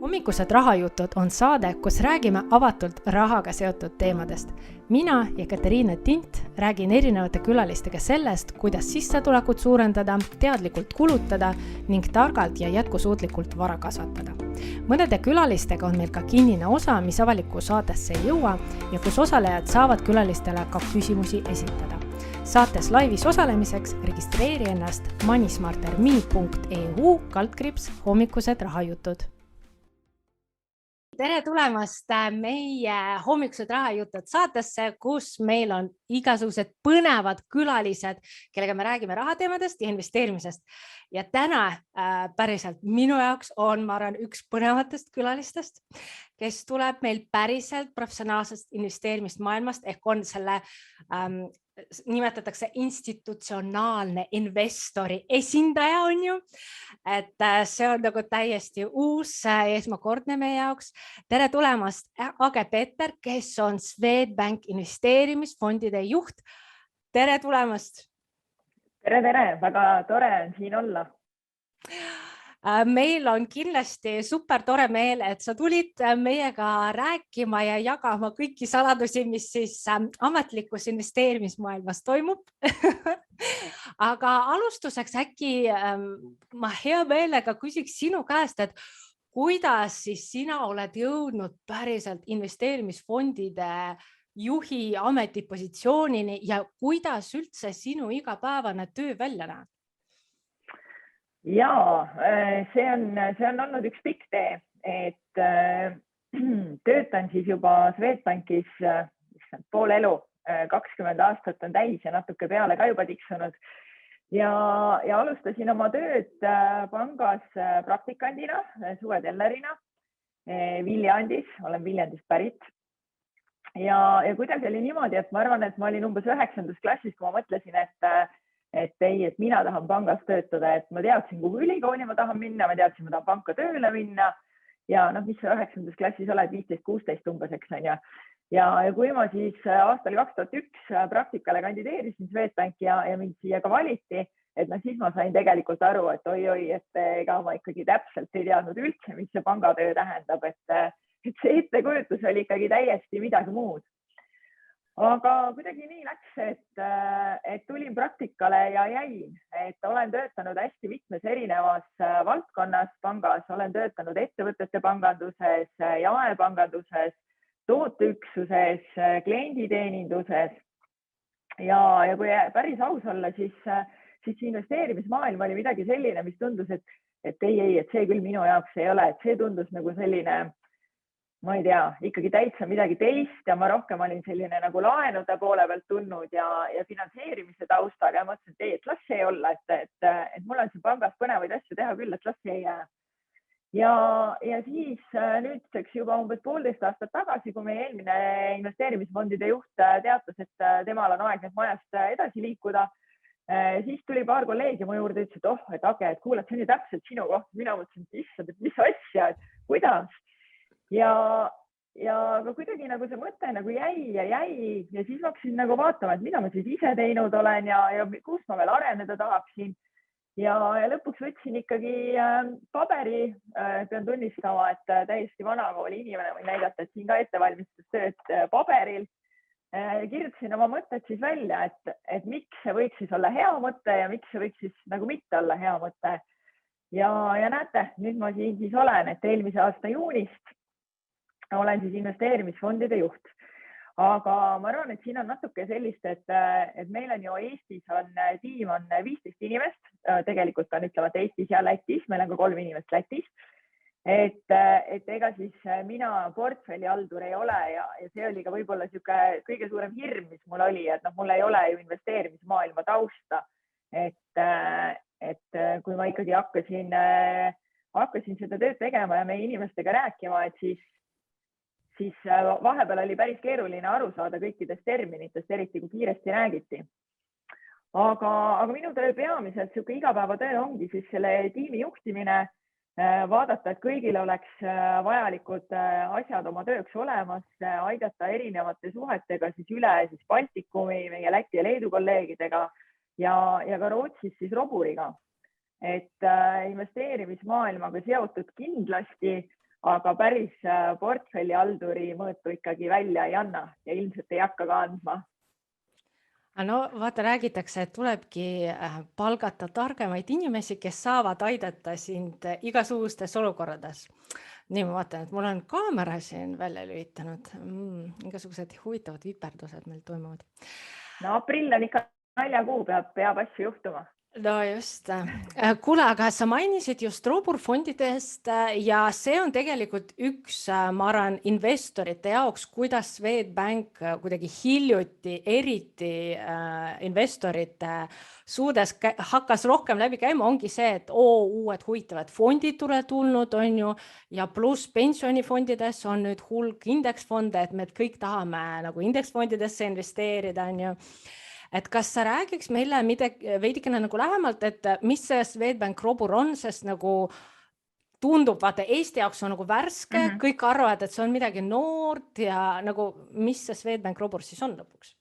Hommikused rahajutud on saade, kus räägime avatult rahaga seotud teemadest. Mina ja Katariina Tint räägin erinevate külalistega sellest, kuidas sissetulekut suurendada, teadlikult kulutada ning targalt ja jätkusuutlikult vara kasvatada. Mõnede külalistega on meil ka kinnine osa, mis avalikku saatesse ei jõua ja kus osalejad saavad külalistele ka küsimusi esitada. Saates laivis osalemiseks registreeri ennast moneysmarterme.eu/hommikused rahajutud. Tere tulemast meie Hommikused rahajutud saatesse, kus meil on igasugused põnevad külalised, kellega me räägime rahateemadest ja investeerimisest. Ja täna päriselt minu jaoks on, ma arvan, üks põnevatest külalistest, kes tuleb meil päriselt professionaalsest investeerimist maailmast ehk on selle nimetatakse institutsionaalne investori esindaja, on ju. Et see on nagu täiesti uus esmakordne meie jaoks. Tere tulemast, Age Peeter, kes on Swedbank investeerimisfondide juht. Tere tulemast. Tere, väga tore on siin olla. Meil on kindlasti super tore meel, et sa tulid meiega rääkima ja jagama kõiki saladusi, mis siis ametlikus investeerimismaailmas toimub. Aga alustuseks äkki ma hea meelega küsiks sinu käest, et kuidas siis sina oled jõudnud päriselt investeerimisfondide juhi ametipositsioonini ja kuidas üldse sinu igapäevane töö välja näeb? Jaa, see on olnud üks pikk tee, et töötan siis juba Swedbankis pool elu, 20 aastat on täis ja natuke peale ka juba tiksunud. Ja alustasin oma tööd pangas praktikandina, suvetellerina Viljandis, olen Viljandist pärit. Ja kuidagi oli niimoodi, et ma arvan, et ma olin umbes 9. klassis, kui ma mõtlesin, et mina tahan pangas töötada, et ma teadsin, kuhu ülikooli ma tahan minna, ma teadsin, ma tahan panka tööle minna ja mis sa 9. klassis oled, 15-16 umbes, eks on ja. Ja kui ma siis aastal 2001 praktikale kandideerisin Swedbanki ja mind siia ka valiti, et siis ma sain tegelikult aru, et oi, et ega ma ikkagi täpselt ei teadnud üldse, mis see pangatöö tähendab, et see ettekujutus oli ikkagi täiesti midagi muud. Aga kuidagi nii läks, et tulin praktikale ja jäin, et olen töötanud hästi mitmes erinevas valdkonnas pangas, olen töötanud ettevõtete panganduses, jaepanganduses, tooteüksuses, klienditeeninduses ja kui päris aus olla, siis investeerimismaailm oli midagi selline, mis tundus, et ei, et see küll minu jaoks ei ole, et see tundus nagu selline, ma ei tea, ikkagi täitsa midagi teist ja ma rohkem olin selline nagu laenude poole pealt tulnud ja finantseerimise taustaga ja mõtlesin, et ei, et las see olla, et mul on siin pangas põnevaid asju teha küll, et las see jää. Ja siis nüüdseks juba umbes 1,5 aastat tagasi, kui meie eelmine investeerimisfondide juht teatas, et temal on aeg nüüd majast edasi liikuda, siis tuli paar kolleegi mu juurde ja ütles, et Age, et kuule, see on ju täpselt sinu koht. Mina mõtlesin, et issand, et mis asja, et kuidas? Ja kuidagi nagu see mõte nagu jäi ja siis ma hakkasin nagu vaatama, et mida ma siis ise teinud olen ja kus ma veel areneda tahaksin. Ja lõpuks võtsin ikkagi paberi, pean tunnistama, et täiesti vanakooli inimene võin näidata, et siin ka ettevalmistustööd paberil. Kirjutasin oma mõtted siis välja, et miks see võiks siis olla hea mõte ja miks see võiks siis nagu mitte olla hea mõte. Ja näete, nüüd ma siin siis olen, et eelmise aasta juunist olen siis investeerimisfondide juht. Aga ma arvan, et siin on natuke sellist, et meil on ju Eestis tiim on 15 inimest, tegelikult on ütlevat Eestis ja Lätis, meil on ka 3 inimest Lätis. Et ega siis mina portfellihaldur ei ole ja see oli ka võib-olla kõige suurem hirm, mis mul oli, et mul ei ole ju investeerimismaailma tausta. Et kui ma ikkagi hakkasin seda tööd tegema ja meie inimestega rääkima, et siis vahepeal oli päris keeruline aru saada kõikidest terminitest, eriti kui kiiresti räägiti. Aga minu töö peamiselt igapäevatöö ongi siis selle tiimi juhtimine, vaadata, et kõigil oleks vajalikud asjad oma tööks olemas, aidata erinevate suhetega siis üle Baltikumi, meie Läti ja Leedu kolleegidega ja ka Rootsis siis Roburiga. Et investeerimismaailmaga seotud kindlasti, aga päris portfellihalduri mõõtu ikkagi välja ei anna ja ilmselt ei hakka ka andma. No vaata, räägitakse, et tulebki palgata targemaid inimesi, kes saavad aidata sind igasugustes olukorrades. Nii ma vaatan, et mul on kaamera siin välja lülitanud. Igasugused huvitavad viperdused meil toimuvad. No aprill on ikka naljakuu, peab asju juhtuma. No just. Kuule, aga sa mainisid just Robur fondidest ja see on tegelikult üks, ma arvan, investorite jaoks, kuidas Swedbank kuidagi hiljuti eriti investorite suudes hakkas rohkem läbi käima, ongi see, et uued huvitavad fondid tulnud, on ju, ja pluss pensionifondides on nüüd hulk indeksfonde, et me kõik tahame nagu indeksfondidesse investeerida, on ju. Et kas sa räägiks meile veidikene nagu lähemalt, et mis see Swedbank Robur on, sest nagu tundub, vaata, Eesti jaoks on nagu värske, kõik arvavad, et see on midagi noort ja nagu, mis see Swedbank Robur siis on lõpuks?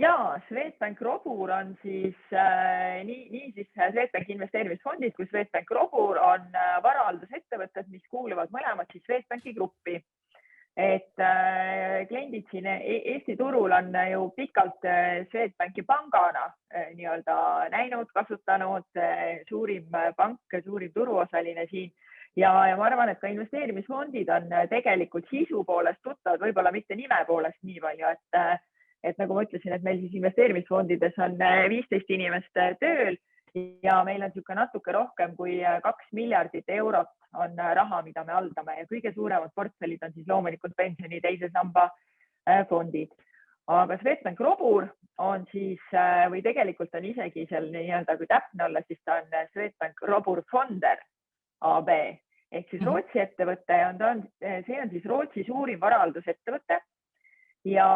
Jaa, Swedbank Robur on siis nii siis Swedbank investeerimisfondid kui Swedbank Robur on varahaldusettevõtted, mis kuuluvad mõlemad siis Swedbanki gruppi. Et kliendid siin Eesti turul on ju pikalt Swedbanki pangana nii-öelda näinud, kasutanud, suurim pank, suurim turuosaline siin. Ja ma arvan, et ka investeerimisfondid on tegelikult sisu poolest tuttavad, võib-olla mitte nime poolest nii palju, et nagu ma ütlesin, et meil siis investeerimisfondides on 15 inimest tööl ja meil on natuke rohkem kui 2 miljardit eurot on raha, mida me haldame ja kõige suuremad portfellid on siis loomulikult pensioni teise samba fondid. Aga Swedbank Robur on siis, või tegelikult on isegi seal nii-öelda, kui täpne olla, siis ta on Swedbank Robur Fonder AB ehk siis Rootsi ettevõte ja see on siis Rootsi suurim varahaldusettevõte ja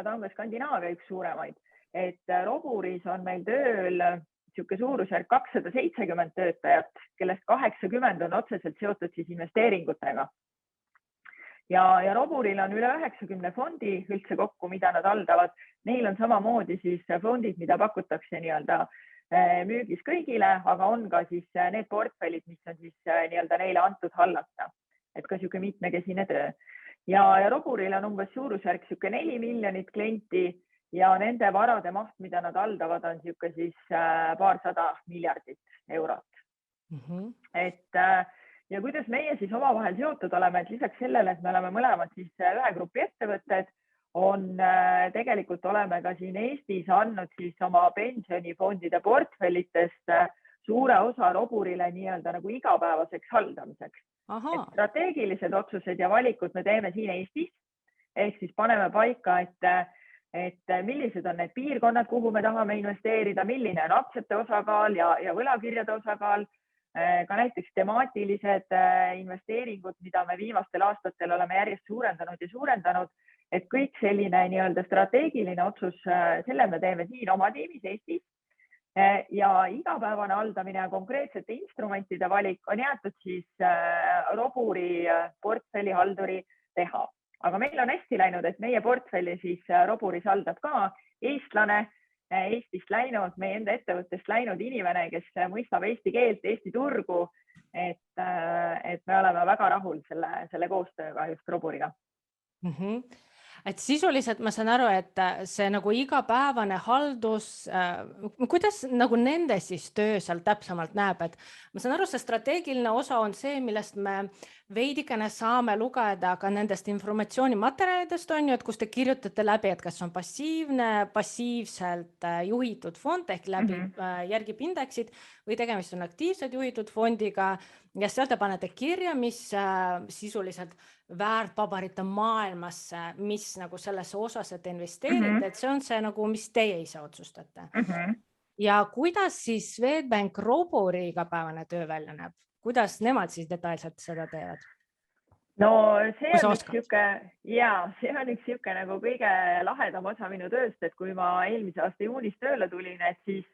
ta on ka Skandinaavia üks suuremaid. Et Roburis on meil tööl siuke suurusjärk 270 töötajat, kellest 80 on otseselt seotud siis investeeringutega. Ja Roburil on üle 90 fondi üldse kokku, mida nad haldavad. Neil on samamoodi siis fondid, mida pakutakse nii-öelda müügis kõigile, aga on ka siis need portfellid, mis on siis nii-öelda neile antud hallata. Et ka siuke mitmekesine töö. Ja Roburil on umbes suurusjärk siuke 4 miljonit klienti ja nende varade maht, mida nad haldavad, on siuke siis paarsada miljardit eurot. Ja kuidas meie siis omavahel seotud oleme, et lisaks sellele, et me oleme mõlemad siis ühe grupi ettevõtted, tegelikult oleme ka siin Eestis andnud siis oma pensionifondide portfellitest suure osa Roburile nii-öelda nagu igapäevaseks haldamiseks. Et strateegilised otsused ja valikud me teeme siin Eestis, ehk siis paneme paika, et millised on need piirkonnad, kuhu me tahame investeerida, milline on aktsiate osakaal ja võlakirjade osakaal, ka näiteks temaatilised investeeringud, mida me viimastel aastatel oleme järjest suurendanud, et kõik selline nii-öelda strateegiline otsus, selle me teeme siin oma tiimis Eestis ja igapäevane haldamine ja konkreetsete instrumentide valik on jäetud siis Roburi portfellihalduri teha. Aga meil on hästi läinud, et meie portfelli siis Roburis haldab ka eestlane, Eestist läinud, meie enda ettevõttest läinud inimene, kes mõistab eesti keelt, Eesti turgu, et me oleme väga rahul selle koostööga just Roburiga. Et sisuliselt ma saan aru, et see nagu igapäevane haldus, kuidas nagu nende siis töö seal täpsemalt näeb, et ma saan aru, see strateegiline osa on see, millest me veidikene saame lugeda ka nendest informatsioonimaterjalidest, on ju, et kus te kirjutate läbi, et kas on passiivselt juhitud fond ehk läbi järgib indeksid või tegemist on aktiivselt juhitud fondiga ja seal te panete kirja, mis sisuliselt väärtpaberite maailmasse, mis nagu sellesse osas, et investeerite, et see on see nagu, mis teie ise otsustate. Ja kuidas siis Swedbank Roburi igapäevane töö välja näeb? Kuidas nemad siis detailselt seda teevad? No see on üks siuke nagu kõige lahedam osa minu tööst, et kui ma eelmise aasta juunis tööle tulin, et siis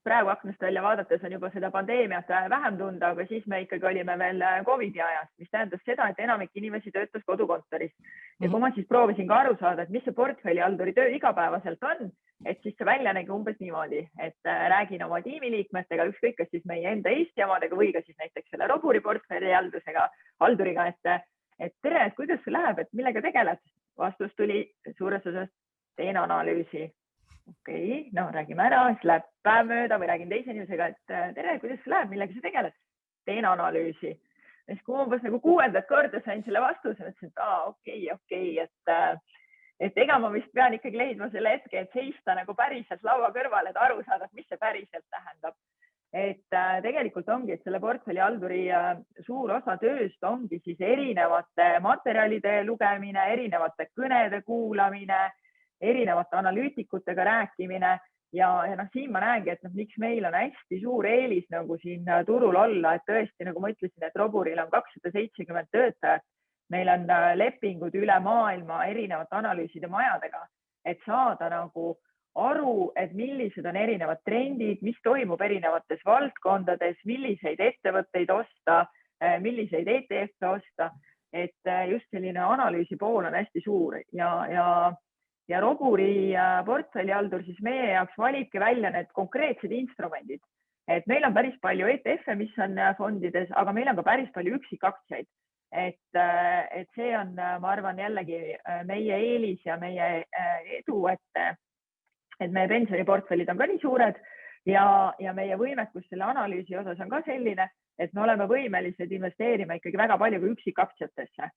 praegu aknast välja vaadates on juba seda pandeemiat vähem tunda, aga siis me ikkagi olime veel COVID-i ajas, mis tähendas seda, et enamik inimesi töötas kodukontoris. Ja kui ma siis proovisin ka aru saada, et mis see portfellihalduri töö igapäevaselt on, et siis see välja nägi umbes niimoodi, et räägin oma tiimiliikmetega, ükskõik kas siis meie enda Eesti omadega või ka siis näiteks selle Roburi portfellihalduriga, et tere, et kuidas see läheb, et millega tegeled? Vastus tuli suures osas teen analüüsi. Okei, no räägime ära, siis läheb päev mööda või räägin teise inimesega, et tere, kuidas see läheb, millega sa tegeled? Teen analüüsi. Ja siis kui umbes nagu 6. korda sain selle vastuse, mõtlesin, et okei, et ega ma vist pean ikkagi leidma selle hetke, et seista nagu päriselt laua kõrval, et aru saada, mis see päriselt tähendab. Et tegelikult ongi, et selle portfellihalduri suur osa tööst ongi siis erinevate materjalide lugemine, erinevate kõnede kuulamine, erinevate analüütikutega rääkimine ja siin ma näengi, et miks meil on hästi suur eelis nagu siin turul olla, et tõesti, nagu ma ütlesin, et Roburil on 270 töötajat, meil on lepingud üle maailma erinevate analüüside majadega, et saada nagu aru, et millised on erinevad trendid, mis toimub erinevates valdkondades, milliseid ettevõtteid osta, milliseid ETF-e osta, et just selline analüüsi pool on hästi suur ja Roburi portfellihaldur siis meie jaoks valibki välja need konkreetsed instrumendid. Et meil on päris palju ETF-e, mis on fondides, aga meil on ka päris palju üksikaktsiaid. Et see on, ma arvan, jällegi meie eelis ja meie edu, et meie pensioniportfellid on ka nii suured ja meie võimekus selle analüüsi osas on ka selline, et me oleme võimelised investeerima ikkagi väga palju ka üksikaktsiatesse.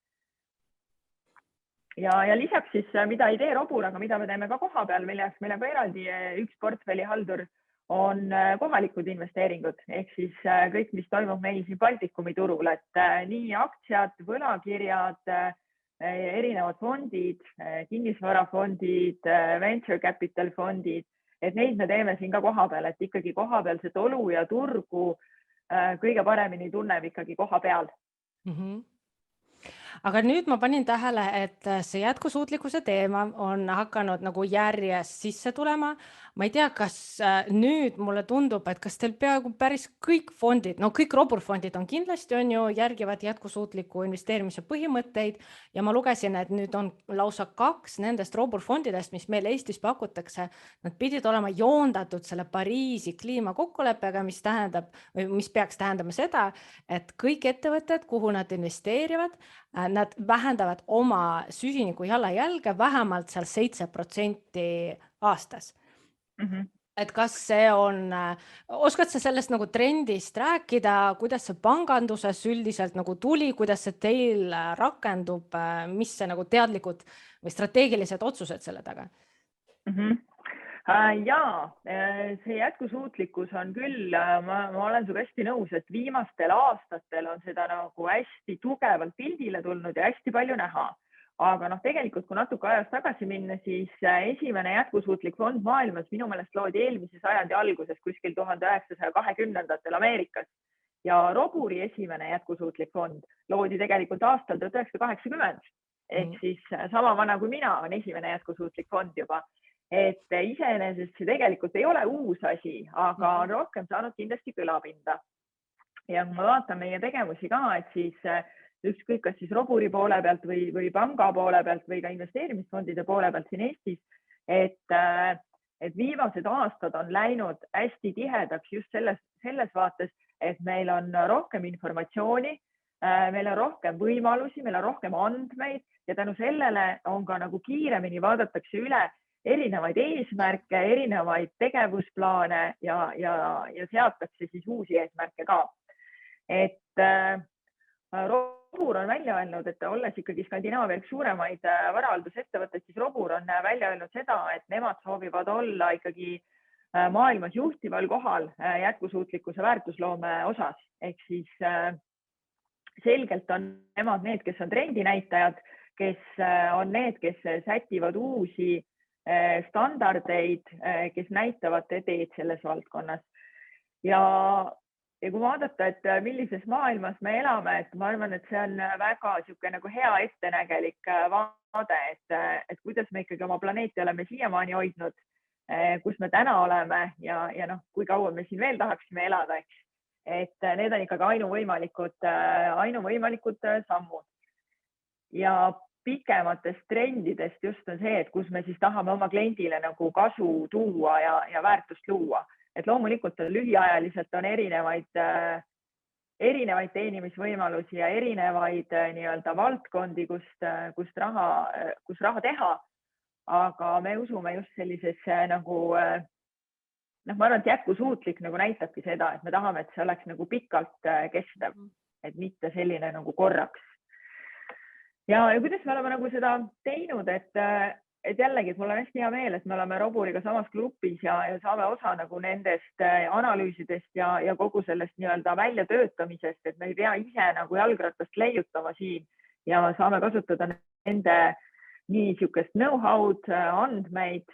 Ja lisaks siis, mida ei tee Robur, aga mida me teeme ka koha peal, milleks meil on ka eraldi üks portfellihaldur, on kohalikud investeeringud, ehk siis kõik, mis toimub meil siin Baltikumi turul, et nii aktsiad, võlakirjad, erinevad fondid, kinnisvarafondid, venture capital fondid, et neid me teeme siin ka koha peal, et ikkagi kohapealset olu ja turgu kõige paremini tunneb ikkagi koha peal. Aga nüüd ma panin tähele, et see jätkusuutlikkuse teema on hakanud nagu järjest sisse tulema. Ma ei tea, kas nüüd mulle tundub, et kas teil peaaegu päris kõik fondid, no kõik Robur fondid on kindlasti järgivad jätkusuutliku investeerimise põhimõtteid ja ma lugesin, et nüüd on lausa 2 nendest Robur fondidest, mis meil Eestis pakutakse, nad pidid olema joondatud selle Pariisi kliimakokkuleppega, mis peaks tähendama seda, et kõik ettevõtted, kuhu nad investeerivad, nad vähendavad oma süsiniku jalajälge vähemalt seal 7% aastas. Et kas see on, oskad sa sellest nagu trendist rääkida, kuidas see panganduses üldiselt nagu tuli, kuidas see teil rakendub, mis see nagu teadlikud või strateegilised otsused selle taga? Jaa, see jätkusuutlikkus on küll, ma olen suga hästi nõus, et viimastel aastatel on seda nagu hästi tugevalt pildile tulnud ja hästi palju näha. Aga tegelikult, kui natuke ajas tagasi minna, siis esimene jätkusuutlik fond maailmas minu meelest loodi eelmise sajandi alguses kuskil 1920-ndatel Ameerikas ja Roburi esimene jätkusuutlik fond loodi tegelikult aastal 1980. Ehk siis sama vana kui mina on esimene jätkusuutlik fond juba. Et iseenesest see tegelikult ei ole uus asi, aga on rohkem saanud kindlasti kõlapinda. Ja kui ma vaatan meie tegevusi ka, et siis ükskõik kas siis Roburi poole pealt või panga poole pealt või ka investeerimisfondide poole pealt siin Eestis, et viimased aastad on läinud hästi tihedaks just selles vaates, et meil on rohkem informatsiooni, meil on rohkem võimalusi, meil on rohkem andmeid ja tänu sellele on ka nagu kiiremini vaadatakse üle erinevaid eesmärke, erinevaid tegevusplaane ja seatakse siis uusi eesmärke ka. Et Robur on välja öelnud, et olles ikkagi Skandinaavia üks suuremaid varahaldusettevõtteid, siis Robur on välja öelnud seda, et nemad soovivad olla ikkagi maailmas juhtival kohal jätkusuutlikkuse väärtusloome osas. Ehk siis selgelt on nemad need, kes on trendinäitajad, kes on need, kes sätivad uusi standardeid, kes näitavad teed selles valdkonnas. Ja kui vaadata, et millises maailmas me elame, et ma arvan, et see on väga nagu hea ettenägelik vaade, et kuidas me ikkagi oma planeeti oleme siiamaani hoidnud, kus me täna oleme ja noh, kui kaua me siin veel tahaksime elada, eks. Et need on ikkagi ainuvõimalikud sammud. Ja pikematest trendidest just on see, et kus me siis tahame oma kliendile nagu kasu tuua ja väärtust luua. Et loomulikult on lühiajaliselt on erinevaid teenimisvõimalusi ja erinevaid nii-öelda valdkondi, kus raha teha. Aga me usume just sellisesse nagu, noh, ma arvan, et jätkusuutlik nagu näitabki seda, et me tahame, et see oleks nagu pikalt kestev, et mitte selline nagu korraks. Ja kuidas me oleme nagu seda teinud, et jällegi, et mul on hästi hea meel, et me oleme Roburiga samas grupis ja saame osa nagu nendest analüüsidest ja kogu sellest nii-öelda väljatöötamisest, et me ei pea ise nagu jalgratast leiutama siin ja saame kasutada nende nii niisugust know-how'd, andmeid,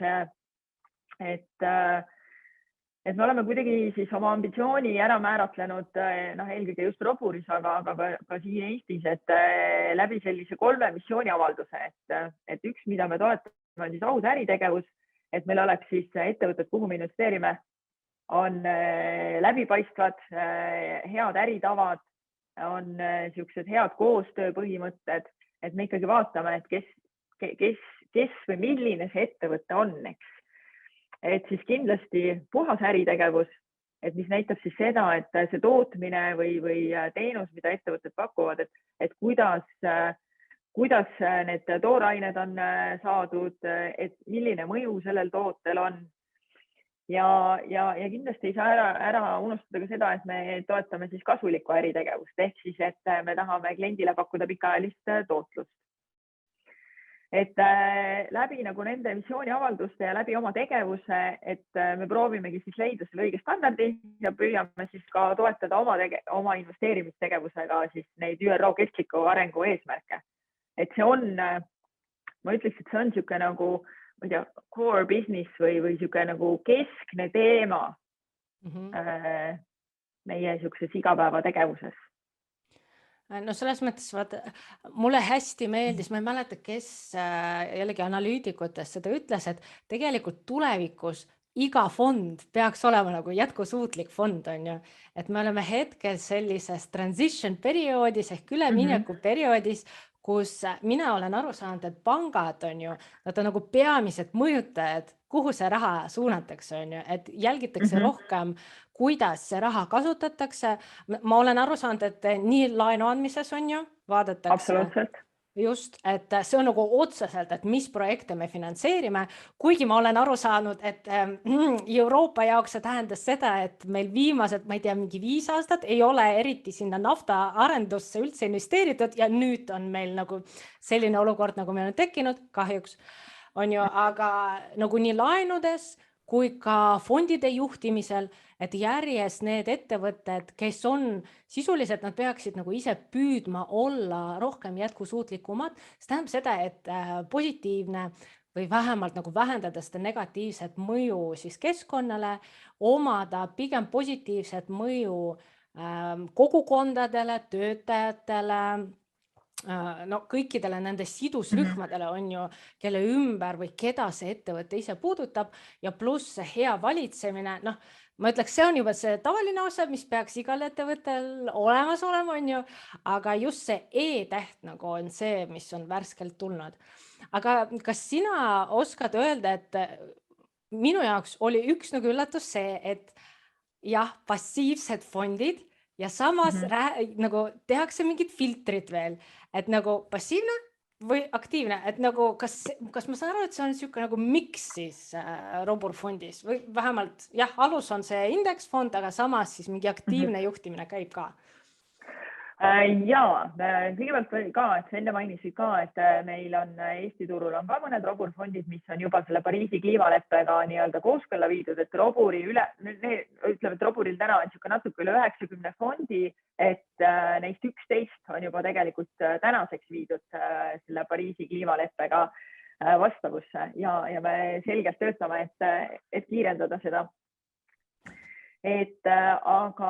et me oleme kuidagi siis oma ambitsiooni ära määratlenud, noh, eelkõige just Roburis, aga ka siin Eestis, et läbi sellise 3 missiooniavalduse, et üks, mida me toetame, on siis aus äritegevus, et meil oleks siis ettevõtted, kuhu me investeerime, on läbipaistvad, head äritavad, on niisugused head koostööpõhimõtted, et me ikkagi vaatame, et kes või milline see ettevõte on, eks. Et siis kindlasti puhas äritegevus, et mis näitab siis seda, et see tootmine või teenus, mida ettevõtted pakuvad, et kuidas need toorained on saadud, et milline mõju sellel tootel on. Ja kindlasti ei saa ära unustada ka seda, et me toetame siis kasulikku äritegevust, ehk siis, et me tahame kliendile pakkuda pikaajalist tootlust. Et läbi nagu nende missiooniavalduste ja läbi oma tegevuse, et me proovimegi siis leida selle õige standardi ja püüame siis ka toetada oma investeerimistegevusega siis neid ÜRO kestliku arengu eesmärke. Et see on, ma ütleks, et see on niisugune nagu, ma ei tea, core business või niisugune nagu keskne teema meie niisuguses igapäevategevuses. No selles mõttes, vaata, mulle hästi meeldis, ma ei mäleta, kes jällegi analüütikutest seda ütles, et tegelikult tulevikus iga fond peaks olema nagu jätkusuutlik fond, on ju. Et me oleme hetkel sellises transition perioodis ehk ülemineku perioodis, kus mina olen aru saanud, et pangad on ju, nad on nagu peamised mõjutajad, kuhu see raha suunatakse, on ju, et jälgitakse rohkem, kuidas see raha kasutatakse. Ma olen aru saanud, et nii laenu andmises on ju, vaadatakse. Absoluutselt. Just, et see on nagu otseselt, et mis projekte me finantseerime, kuigi ma olen aru saanud, et Euroopa jaoks see tähendas seda, et meil viimased, ma ei tea, mingi 5 aastat ei ole eriti sinna nafta arendusse üldse investeeritud ja nüüd on meil nagu selline olukord, nagu meil on tekkinud, kahjuks on ju, aga nagu nii laenudes kui ka fondide juhtimisel, et järjest need ettevõtted, kes on sisuliselt, nad peaksid nagu ise püüdma olla rohkem jätkusuutlikumad. See tähendab seda, et positiivne või vähemalt nagu vähendada seda negatiivset mõju siis keskkonnale, omada pigem positiivset mõju kogukondadele, töötajatele, no kõikidele nende sidusrühmadele on ju, kelle ümber või keda see ettevõte ise puudutab ja pluss see hea valitsemine, noh, ma ütleks, see on juba see tavaline osa, mis peaks igal ettevõttel olemas olema, on ju, aga just see E-täht nagu on see, mis on värskelt tulnud. Aga kas sina oskad öelda, et minu jaoks oli üks nagu üllatus see, et jah, passiivsed fondid ja samas nagu tehakse mingid filtrid veel, et nagu passiivne või aktiivne, et nagu kas ma saan aru, et see on niisugune nagu miks siis Robur fondis või vähemalt jah, alus on see indeksfond, aga samas siis mingi aktiivne juhtimine käib ka? Jaa, kõigepealt ka, et sa enne mainisid ka, et meil on Eesti turul on ka mõned Robur fondid, mis on juba selle Pariisi kliimaleppega nii-öelda kooskõlla viidud, et Roburil täna on niisugune natuke üle 90 fondi, et neist 11 on juba tegelikult tänaseks viidud selle Pariisi kliimaleppega vastavusse ja me selgelt töötame, et kiirendada seda. Aga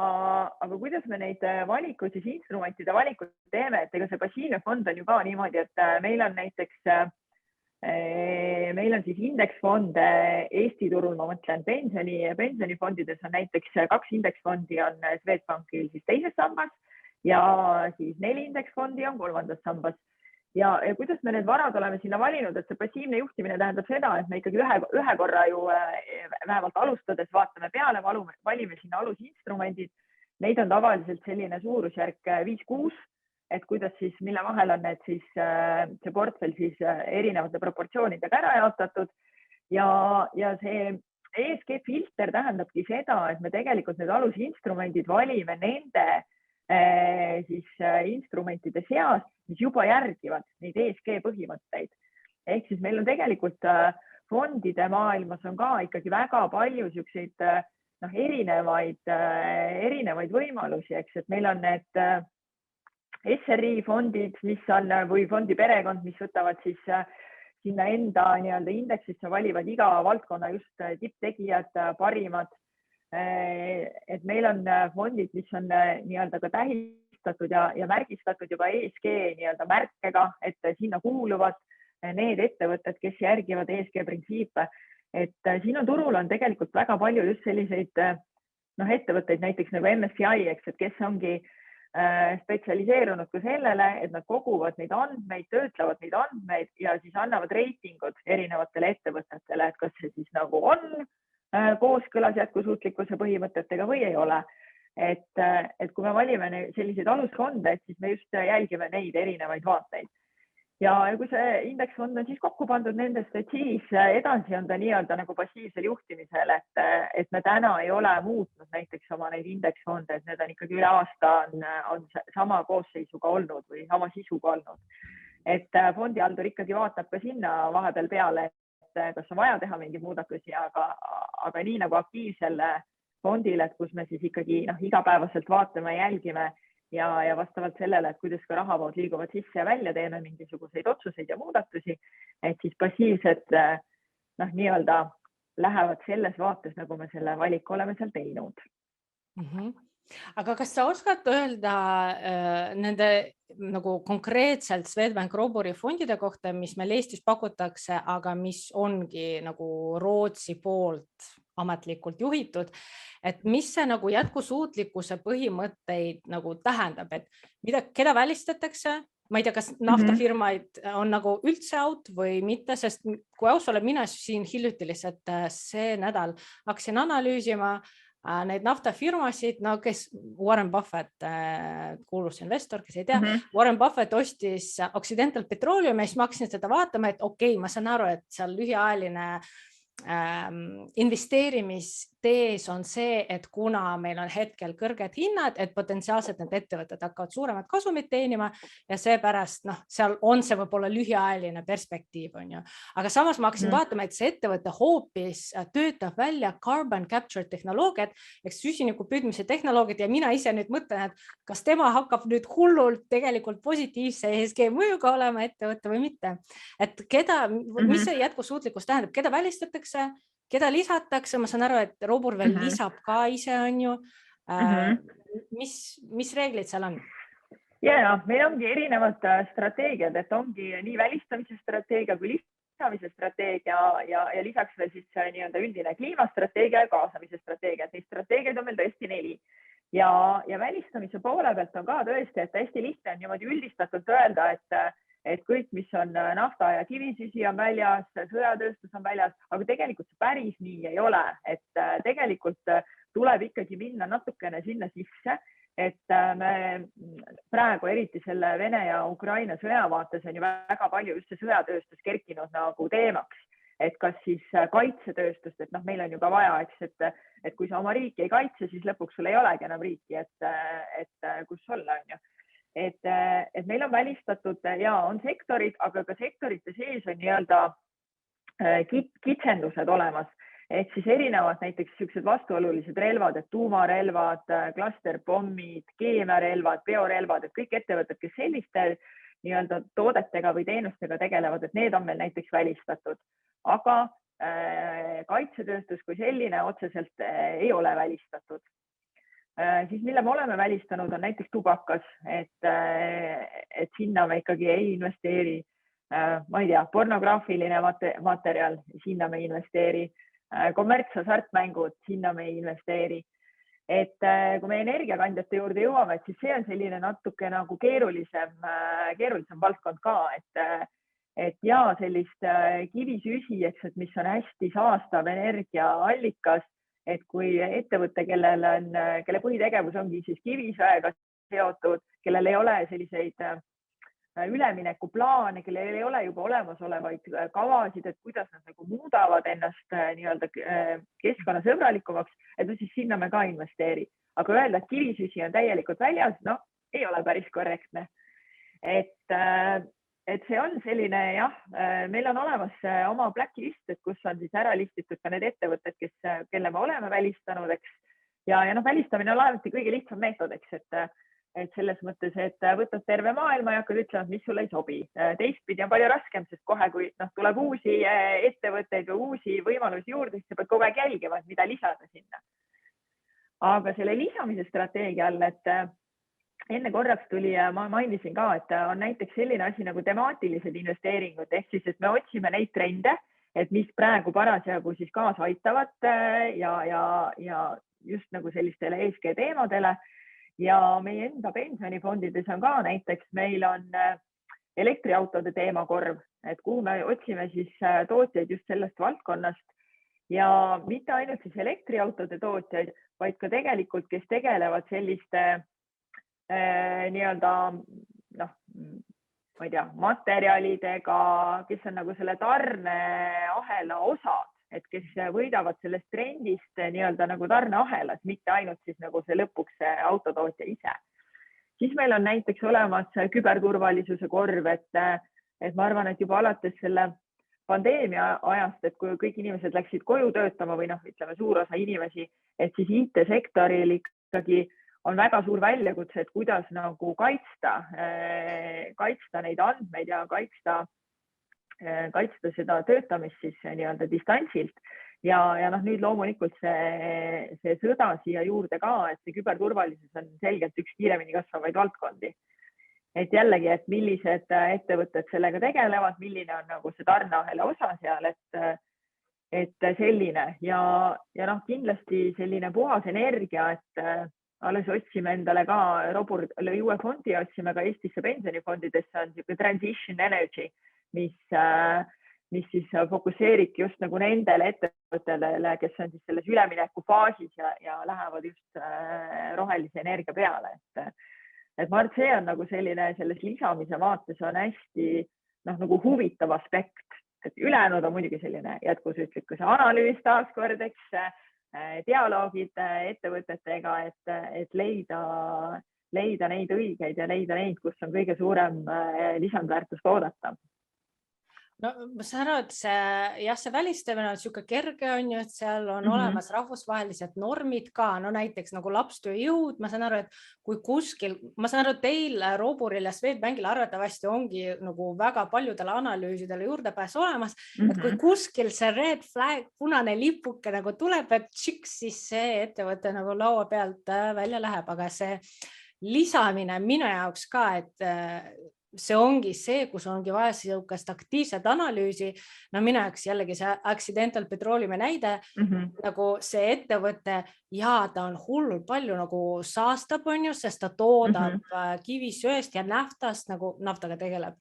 kuidas me neid valikuid, siis instrumentide valikuid teeme, et ega see passiivne fond on ju ka niimoodi, et meil on näiteks Meil on siis indeksfonde Eesti turul, ma mõtlen pensionifondides on näiteks 2 indeksfondi on Swedbankil siis teises sambas ja siis 4 indeksfondi on kolmandas sambas. Ja kuidas me need varad oleme sinna valinud, et see passiivne juhtimine tähendab seda, et me ikkagi ühe korra ju vähemalt alustades vaatame peale, valime sinna alusinstrumendid. Neid on tavaliselt selline suurusjärk 5-6, et kuidas siis, mille vahel on need siis see portfell siis erinevate proportsioonidega ära jaotatud ja see ESG filter tähendabki seda, et me tegelikult need alusinstrumendid valime nende siis instrumentide seas, mis juba järgivad neid ESG põhimõtteid. Ehk siis meil on tegelikult fondide maailmas on ka ikkagi väga palju selliseid erinevaid võimalusi, eks, et meil on need SRI fondid, mis on või fondi perekond, mis võtavad siis sinna enda nii-öelda indeksisse, valivad iga valdkonna just tipptegijad, parimad. Et meil on fondid, mis on nii-öelda ka tähistatud ja märgistatud juba ESG nii-öelda märkega, et sinna kuuluvad need ettevõtted, kes järgivad ESG printsiipe. Et siin on turul on tegelikult väga palju just selliseid ettevõtteid, näiteks nagu MSCI, eks, et kes ongi spetsialiseerunud ka sellele, et nad koguvad neid andmeid, töötlevad neid andmeid ja siis annavad reitingud erinevatele ettevõtetele, et kas see siis nagu on kooskõlas jätkusuutlikkuse põhimõtetega või ei ole. Et kui me valime selliseid alusfonde, et siis me just jälgime neid erinevaid vaateid. Ja kui see indeksfond on siis kokku pandud nendest, et siis edasi on ta nii-öelda nagu passiivsel juhtimisel, et me täna ei ole muutnud näiteks oma neid indeksfonde, et need on ikkagi üle aasta on sama koosseisuga olnud või sama sisuga olnud. Et fondihaldur ikkagi vaatab ka sinna vahepeal peale, et kas on vaja teha mingeid muudatusi, aga nii nagu aktiivsel fondil, et kus me siis ikkagi igapäevaselt vaatame, jälgime ja vastavalt sellele, et kuidas ka rahavood liiguvad sisse ja välja, teeme mingisuguseid otsuseid ja muudatusi, et siis passiivsed nii-öelda lähevad selles vaates, nagu me selle valiku oleme seal teinud. Aga kas sa oskad öelda nende nagu konkreetselt Swedbank Roburi fondide kohta, mis meil Eestis pakutakse, aga mis ongi nagu Rootsi poolt ametlikult juhitud, et mis see nagu jätkusuutlikkuse põhimõtteid nagu tähendab, et keda välistatakse? Ma ei tea, kas naftafirmaid on nagu üldse out või mitte, sest kui aus olen, mina siin hiljuti lihtsalt see nädal hakkasin analüüsima neid naftafirmasid, kes Warren Buffett, kuulus investor, kes ei tea, Warren Buffett ostis Occidental Petroleum ja siis ma hakkasin seda vaatama, et okei, ma saan aru, et seal lühiajaline investeerimistees on see, et kuna meil on hetkel kõrged hinnad, et potentsiaalselt need ettevõtted hakkavad suuremat kasumit teenima ja seepärast seal on see võib-olla lühiajaline perspektiiv, on ju. Aga samas ma hakkasin vaatama, et see ettevõte hoopis töötab välja carbon capture tehnoloogiat, ehk süsiniku püüdmise tehnoloogiat ja mina ise nüüd mõtlen, et kas tema hakkab nüüd hullult tegelikult positiivse ESG mõjuga olema ettevõte või mitte. Et mis see jätkusuutlikkus tähendab, keda välistatakse, keda lisatakse, ma saan aru, et Robur veel lisab ka ise, on ju. Mis reeglid seal on? Ja, meil ongi erinevad strateegiad, et ongi nii välistamise strateegia kui lisamise strateegia ja lisaks veel siis nii-öelda üldine kliimastrateegia ja kaasamise strateegia. Neid strateegiaid on meil tõesti 4. Ja välistamise poole pealt on ka tõesti, et hästi lihtne on niimoodi üldistatult öelda, et kõik, mis on nafta ja kivisüsi on väljas, sõjatööstus on väljas, aga tegelikult see päris nii ei ole, et tegelikult tuleb ikkagi minna natukene sinna sisse, et me praegu eriti selle Vene ja Ukraina sõjavaates on ju väga palju just see sõjatööstus kerkinud nagu teemaks, et kas siis kaitsetööstust, et meil on ju ka vaja, et kui sa oma riiki ei kaitse, siis lõpuks sul ei olegi enam riiki, et kus olla, on ju. Et meil on välistatud ja on sektorid, aga ka sektorite sees on nii-öelda kitsendused olemas. Et siis erinevad näiteks sellised vastuolulised relvad, et tuumarelvad, klasterpommid, keemiarelvad, biorelvad, et kõik ettevõtted, kes selliste nii-öelda toodetega või teenustega tegelevad, et need on meil näiteks välistatud. Aga kaitsetööstus kui selline otseselt ei ole välistatud. Siis mille me oleme välistanud on näiteks tubakas, et sinna me ikkagi ei investeeri. ma ei tea, pornograafiline materjal, sinna me ei investeeri, kommertshasartmängud, sinna me ei investeeri. Et kui me energiakandjate juurde jõuame, et siis see on selline natuke nagu keerulisem valdkond ka, et ja sellist kivisüsi, eks, et mis on hästi saastav energiaallikas, et kui ettevõte, kelle põhitegevus ongi siis kivisöega seotud, kellel ei ole selliseid üleminekuplaane, kellel ei ole juba olemasolevaid kavasid, et kuidas nad nagu muudavad ennast nii-öelda keskkonnasõbralikumaks, et siis sinna me ka investeeri. Aga öelda, et kivisüsi on täielikult väljas, no ei ole päris korrektne. Et see on selline, jah, meil on olemas oma blacklist, et kus on siis ära listitud ka need ettevõtted, kelle me oleme välistanud, eks. Ja välistamine on alati kõige lihtsam meetod, eks, et selles mõttes, et võtad terve maailma ja hakkad ütlema, mis sulle ei sobi. Teistpidi on palju raskem, sest kohe, kui tuleb uusi ettevõtteid või uusi võimalusi juurde, siis sa pead kogu aeg jälgima, mida lisada sinna. Aga selle lisamise strateegia all, et enne korraks tuli, ma mainisin ka, et on näiteks selline asi nagu temaatilised investeeringud, ehk siis, et me otsime neid trende, et mis praegu parasjagu siis kaasa aitavad ja just nagu sellistele ESG teemadele. Ja meie enda pensionifondides on ka näiteks, meil on elektriautode teemakorv, et kuhu me otsime siis tootjaid just sellest valdkonnast ja mitte ainult siis elektriautode tootjaid, vaid ka tegelikult, kes tegelevad selliste nii-öelda, ma ei tea, materjalidega, kes on nagu selle tarneahela osad, et kes võidavad sellest trendist nii-öelda nagu tarneahelas, mitte ainult siis nagu see lõpuks autotootja ise. Siis meil on näiteks olemas küberturvalisuse korv, et ma arvan, et juba alates selle pandeemia ajast, et kui kõik inimesed läksid koju töötama või ütleme suur osa inimesi, et siis IT-sektoril ikkagi on väga suur väljakutse, et kuidas nagu kaitsta neid andmeid ja kaitsta seda töötamist siis nii-öelda distantsilt ja nüüd loomulikult see sõda siia juurde ka, et see küberturvalisus on selgelt üks kiiremini kasvavaid valdkondi. Et jällegi, et millised ettevõtted sellega tegelevad, milline on nagu see tarneahela osa seal, et selline ja kindlasti selline puhas energia, et alles otsime endale ka uue fondi, otsime ka Eestisse pensionifondidesse, on niisugune transition energy, mis siis fokusseerib just nagu nendele ettevõttele, kes on siis selles ülemineku faasis ja lähevad just rohelise energia peale. Et ma arvan, et see on nagu selline, selles lisamise vaates on hästi nagu huvitav aspekt, et ülejäänud on muidugi selline jätkusuutlikkuse analüüs taaskord, eks, dialoogid ettevõtetega, et leida neid õigeid ja leida neid, kus on kõige suurem lisandväärtust oodata. No ma saan aru, et see välistamine on niisugune kerge, on ju, et seal on olemas rahvusvahelised normid ka, näiteks nagu lapstööjõud, ma saan aru, et kui kuskil, ma saan aru, et teil Roburil ja Swedbankil arvatavasti ongi nagu väga paljudele analüüsidele juurdepääs olemas, et kui kuskil see red flag, punane lipuke nagu tuleb, et tšiks, siis see ettevõte nagu laua pealt välja läheb, aga see lisamine minu jaoks ka, et see ongi see, kus ongi vaja siukest aktiivset analüüsi. Minu jaoks jällegi see Accidental Petroleumi näide, nagu see ettevõte ja ta on hullult palju nagu saastab, on ju, sest ta toodab kivisöest ja naftast, nagu naftaga tegeleb.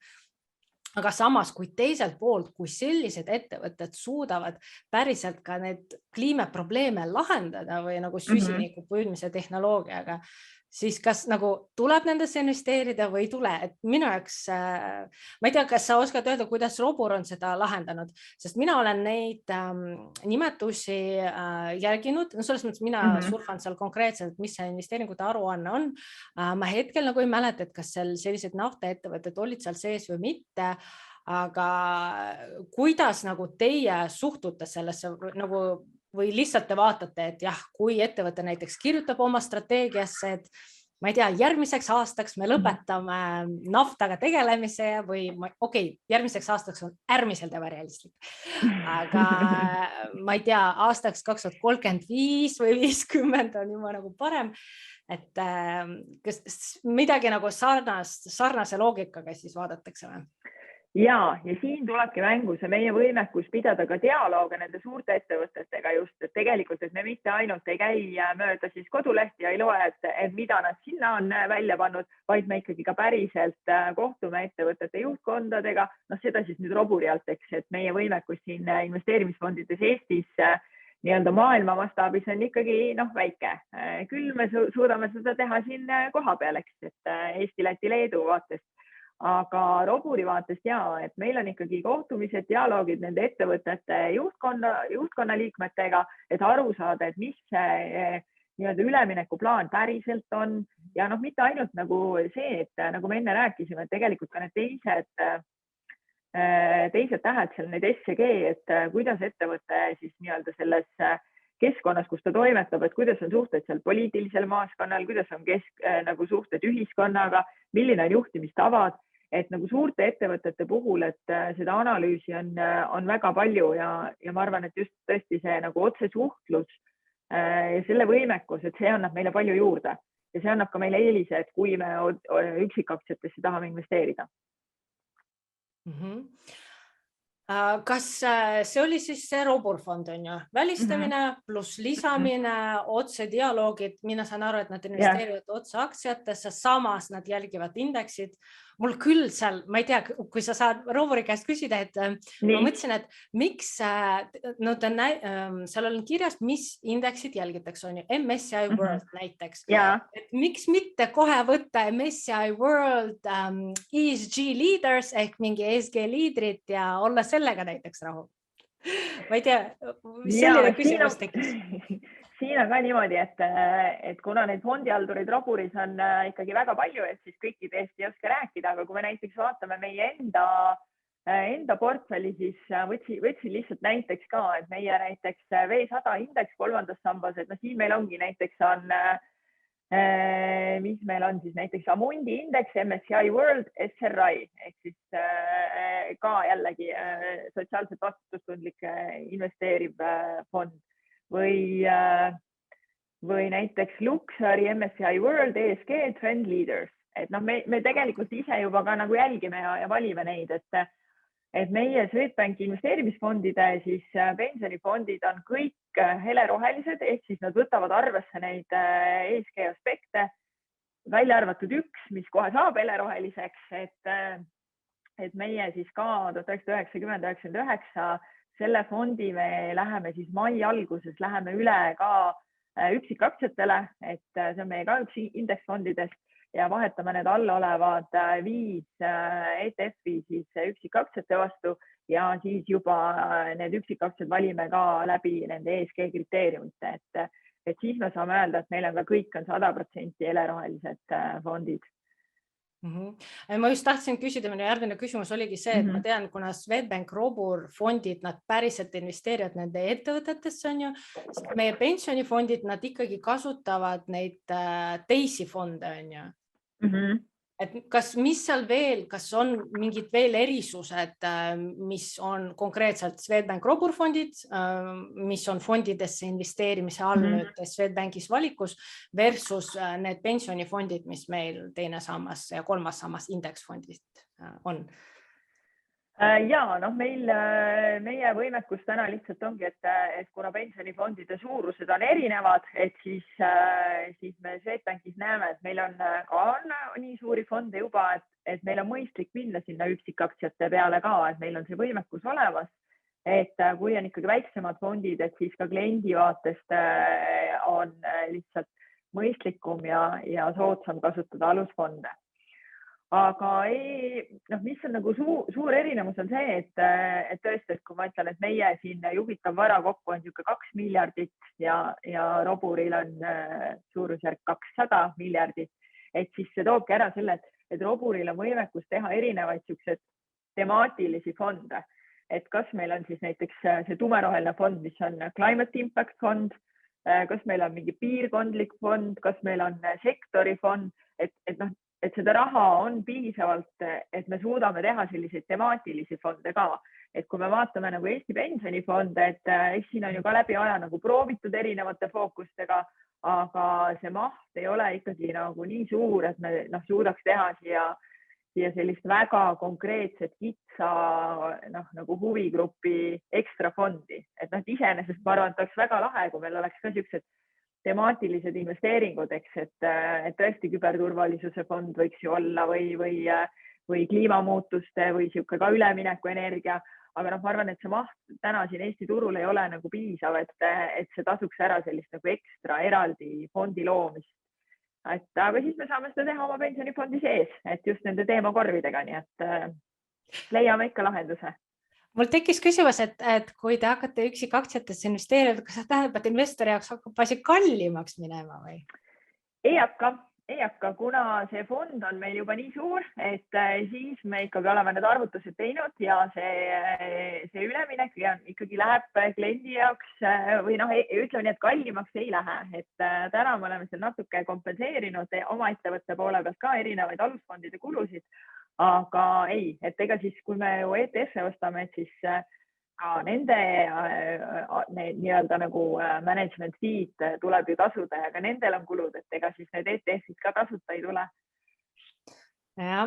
Aga samas, kui teiselt poolt, kui sellised ettevõtted suudavad päriselt ka need kliimaprobleeme lahendada või nagu süsiniku püüdmise tehnoloogiaga, siis kas nagu tuleb nendesse investeerida või ei tule, et minu jaoks, ma ei tea, kas sa oskad öelda, kuidas Robur on seda lahendanud, sest mina olen neid nimetusi järginud, selles mõttes mina surfan seal konkreetselt, mis see investeeringute aruanne on. Ma hetkel nagu ei mäleta, et kas seal sellised naftaettevõtted olid seal sees või mitte, aga kuidas nagu teie suhtute sellesse nagu või lihtsalt te vaatate, et jah, kui ettevõte näiteks kirjutab oma strateegiasse, et ma ei tea, järgmiseks aastaks me lõpetame naftaga tegelemise või järgmiseks aastaks on äärmiselt ebarealistlik. Aga ma ei tea, aastaks 2035 või 50 on juba nagu parem, et kas midagi nagu sarnase loogikaga siis vaadatakse või? ja siin tulebki mängu see meie võimekus pidada ka dialoogi nende suurte ettevõtetega just, et tegelikult, et me mitte ainult ei käi mööda siis kodulehti ja ei loe, et mida nad sinna on välja pannud, vaid me ikkagi ka päriselt kohtume ettevõtete juhtkondadega, seda siis nüüd Roburi alt, eks, et meie võimekus siin investeerimisfondides Eestis nii-öelda maailma mastaabis on ikkagi väike. Küll me suudame seda teha siin koha peal, eks, et Eesti, Läti, Leedu vaatest. Aga Roburi vaatest et meil on ikkagi kohtumised, dialoogid nende ettevõtete juhtkonna liikmetega, et aru saada, et mis see nii-öelda üleminekuplaan päriselt on ja mitte ainult nagu see, et nagu me enne rääkisime, et tegelikult ka need teised tähed seal, need SG, et kuidas ettevõte siis nii-öelda selles keskkonnas, kus ta toimetab, et kuidas on suhted seal poliitilisel maaskonnal, kuidas on nagu suhted ühiskonnaga, milline on juhtimistavad, et nagu suurte ettevõtete puhul, et seda analüüsi on väga palju ja ma arvan, et just tõesti see nagu otsesuhtlus ja selle võimekus, et see annab meile palju juurde ja see annab ka meile eelise, et kui me üksikaktsiatesse tahame investeerida. Kas see oli siis see Robur fond, on ju? Välistamine pluss lisamine, otse dialoogid, mina saan aru, et nad investeerivad otse aktsiatesse, samas nad jälgivad indeksid. Mul küll seal, ma ei tea, kui sa saad Roburi käest küsida, et ma mõtlesin, et miks seal on kirjas, mis indeksid jälgitakse, on ju, MSCI World näiteks. Et miks mitte kohe võtta MSCI World ESG leaders ehk mingi ESG liidrid ja olla sellega näiteks rahul? Ma ei tea, selline küsimus tekkis. Siin on ka niimoodi, et kuna neid fondihaldureid Roburis on ikkagi väga palju, et siis kõikidest ei oska rääkida, aga kui me näiteks vaatame meie enda portfelli, siis võtsin lihtsalt näiteks ka, et meie näiteks V100 indeks 3. sambas, et siin meil ongi näiteks mis meil on siis näiteks Amundi indeks, MSCI World, SRI, ehk siis ka jällegi sotsiaalselt vastutustundlik investeeriv fond. Või näiteks Luxury, MSCI World, ESG, Trend Leaders. Et me tegelikult ise juba ka nagu jälgime ja valime neid, et meie Swedbanki investeerimisfondide siis pensionifondid on kõik helerohelised, ehk siis nad võtavad arvesse neid ESG aspekte, välja arvatud üks, mis kohe saab heleroheliseks, et meie siis ka 1990-99 selle fondi me läheme siis mai alguses, läheme üle ka üksikaktsiatele, et see on meie ka üks indeksfondidest ja vahetame need alla olevad 5 ETF-i siis üksikaktsiate vastu ja siis juba need üksikaktsiad valime ka läbi nende ESG kriteeriumite, et siis me saame öelda, et meil on ka kõik on 100% helerohelised fondid. Ma just tahtsin küsida, minu järgmine küsimus oligi see, et ma tean, kuna Swedbank Robur fondid, nad päriselt investeerivad nende ettevõtetesse, on ju, meie pensionifondid, nad ikkagi kasutavad neid teisi fonde, on ju. Et mis seal veel, kas on mingid veel erisused, mis on konkreetselt Swedbank Robur fondid, mis on fondidesse investeerimise all nüüd Swedbankis valikus versus need pensionifondid, mis meil teine sammas ja 3. sammas indeksfondid on? Meie võimekus täna lihtsalt ongi, et kuna pensionifondide suurused on erinevad, et siis me Swedbankis näeme, et meil on ka nii suuri fonde juba, et meil on mõistlik minna sinna üksikaktsiate peale ka, et meil on see võimekus olemas, et kui on ikkagi väiksemad fondid, et siis ka kliendi vaatest on lihtsalt mõistlikum ja soodsam kasutada alusfonde. Aga mis on nagu suur erinevus on see, et tõesti, et kui ma ütlen, et meie siin juhitav vara kokku on 2 miljardit ja Roburil on suurusjärk 200 miljardit, et siis see toobki ära selle, et Roburil on võimekus teha erinevaid temaatilisi fonde. Et kas meil on siis näiteks see tumeroheline fond, mis on Climate Impact fond, kas meil on mingi piirkondlik fond, kas meil on sektori fond, et seda raha on piisavalt, et me suudame teha selliseid temaatilisi fonde ka. Et kui me vaatame nagu Eesti pensionifonde, et siin on ju ka läbi aja nagu proovitud erinevate fookustega, aga see maht ei ole ikkagi nagu nii suur, et me suudaks teha siia siia sellist väga konkreetset kitsa nagu huvigrupi ekstra fondi, et iseenesest ma arvan, et oleks väga lahe, kui meil oleks ka siuksed temaatilised investeeringud, eks, et tõesti küberturvalisuse fond võiks ju olla või kliimamuutuste või siuke ka ülemineku energia, aga ma arvan, et see maht täna siin Eesti turul ei ole nagu piisav, et see tasuks ära sellist nagu ekstra eraldi fondi loomist. Aga siis me saame seda teha oma pensionifondi sees, et just nende teemakorvidega, nii et leiame ikka lahenduse. Mul tekkis küsimus, et kui te hakkate üksikaktsiatesse investeerida, kas see tähendab, et investori jaoks hakkab asi kallimaks minema või? Ei hakka, kuna see fond on meil juba nii suur, et siis me ikkagi oleme need arvutused teinud ja see üleminek ikkagi läheb kliendi jaoks või ütleme nii, et kallimaks ei lähe, et täna me oleme seal natuke kompenseerinud oma ettevõtte poole pealt ka erinevaid alusfondide kulusid, aga ei, et ega siis, kui me ju ETF-e ostame, et siis ka nende nii-öelda nagu management feed tuleb ju tasuda ja ka nendel on kulud, et ega siis need ETF-id ka tasuta ei tule. Ja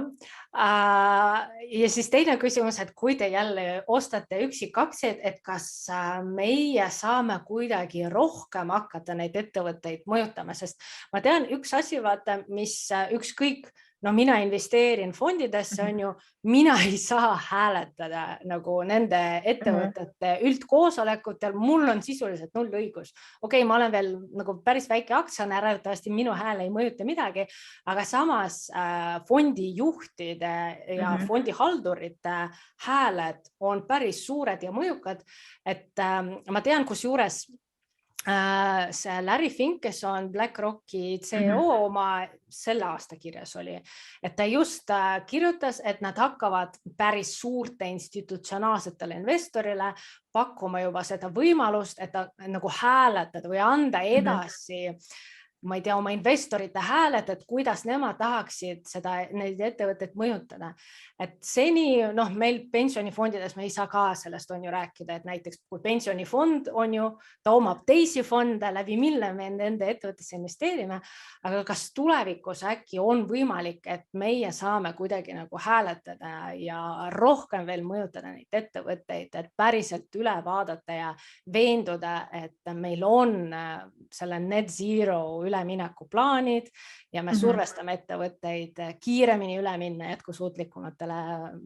siis teine küsimus, et kui te jälle ostate üksikaktsiaid, et kas meie saame kuidagi rohkem hakata neid ettevõtteid mõjutama, sest ma tean üks asi, vaata, mis ükskõik, mina investeerin fondidesse, on ju, mina ei saa hääletada nagu nende ettevõtete üldkoosolekutel, mul on sisuliselt null õigus. Okei, ma olen veel nagu päris väike aktsionär, arvatavasti minu hääl ei mõjuta midagi, aga samas fondijuhtide ja fondihaldurite hääled on päris suured ja mõjukad, et ma tean, kus juures see Larry Fink, kes on BlackRocki CEO oma selle aasta kirjas oli, et ta just kirjutas, et nad hakkavad päris suurte institutsionaalsetele investorile pakkuma juba seda võimalust, et nagu hääletada või anda edasi ma ei tea, oma investorite hääled, et kuidas nemad tahaksid neid ettevõtteid mõjutada. Et seni, meil pensionifondides me ei saa ka sellest on ju rääkida, et näiteks kui pensionifond on ju, ta omab teisi fonde, läbi mille me nende ettevõttesse investeerime, aga kas tulevikus äkki on võimalik, et meie saame kuidagi nagu hääletada ja rohkem veel mõjutada neid ettevõtteid, et päriselt üle vaadata ja veenduda, et meil on selle net zero ülemineku plaanid ja me survestame ettevõtteid kiiremini üle minna jätkusuutlikumatele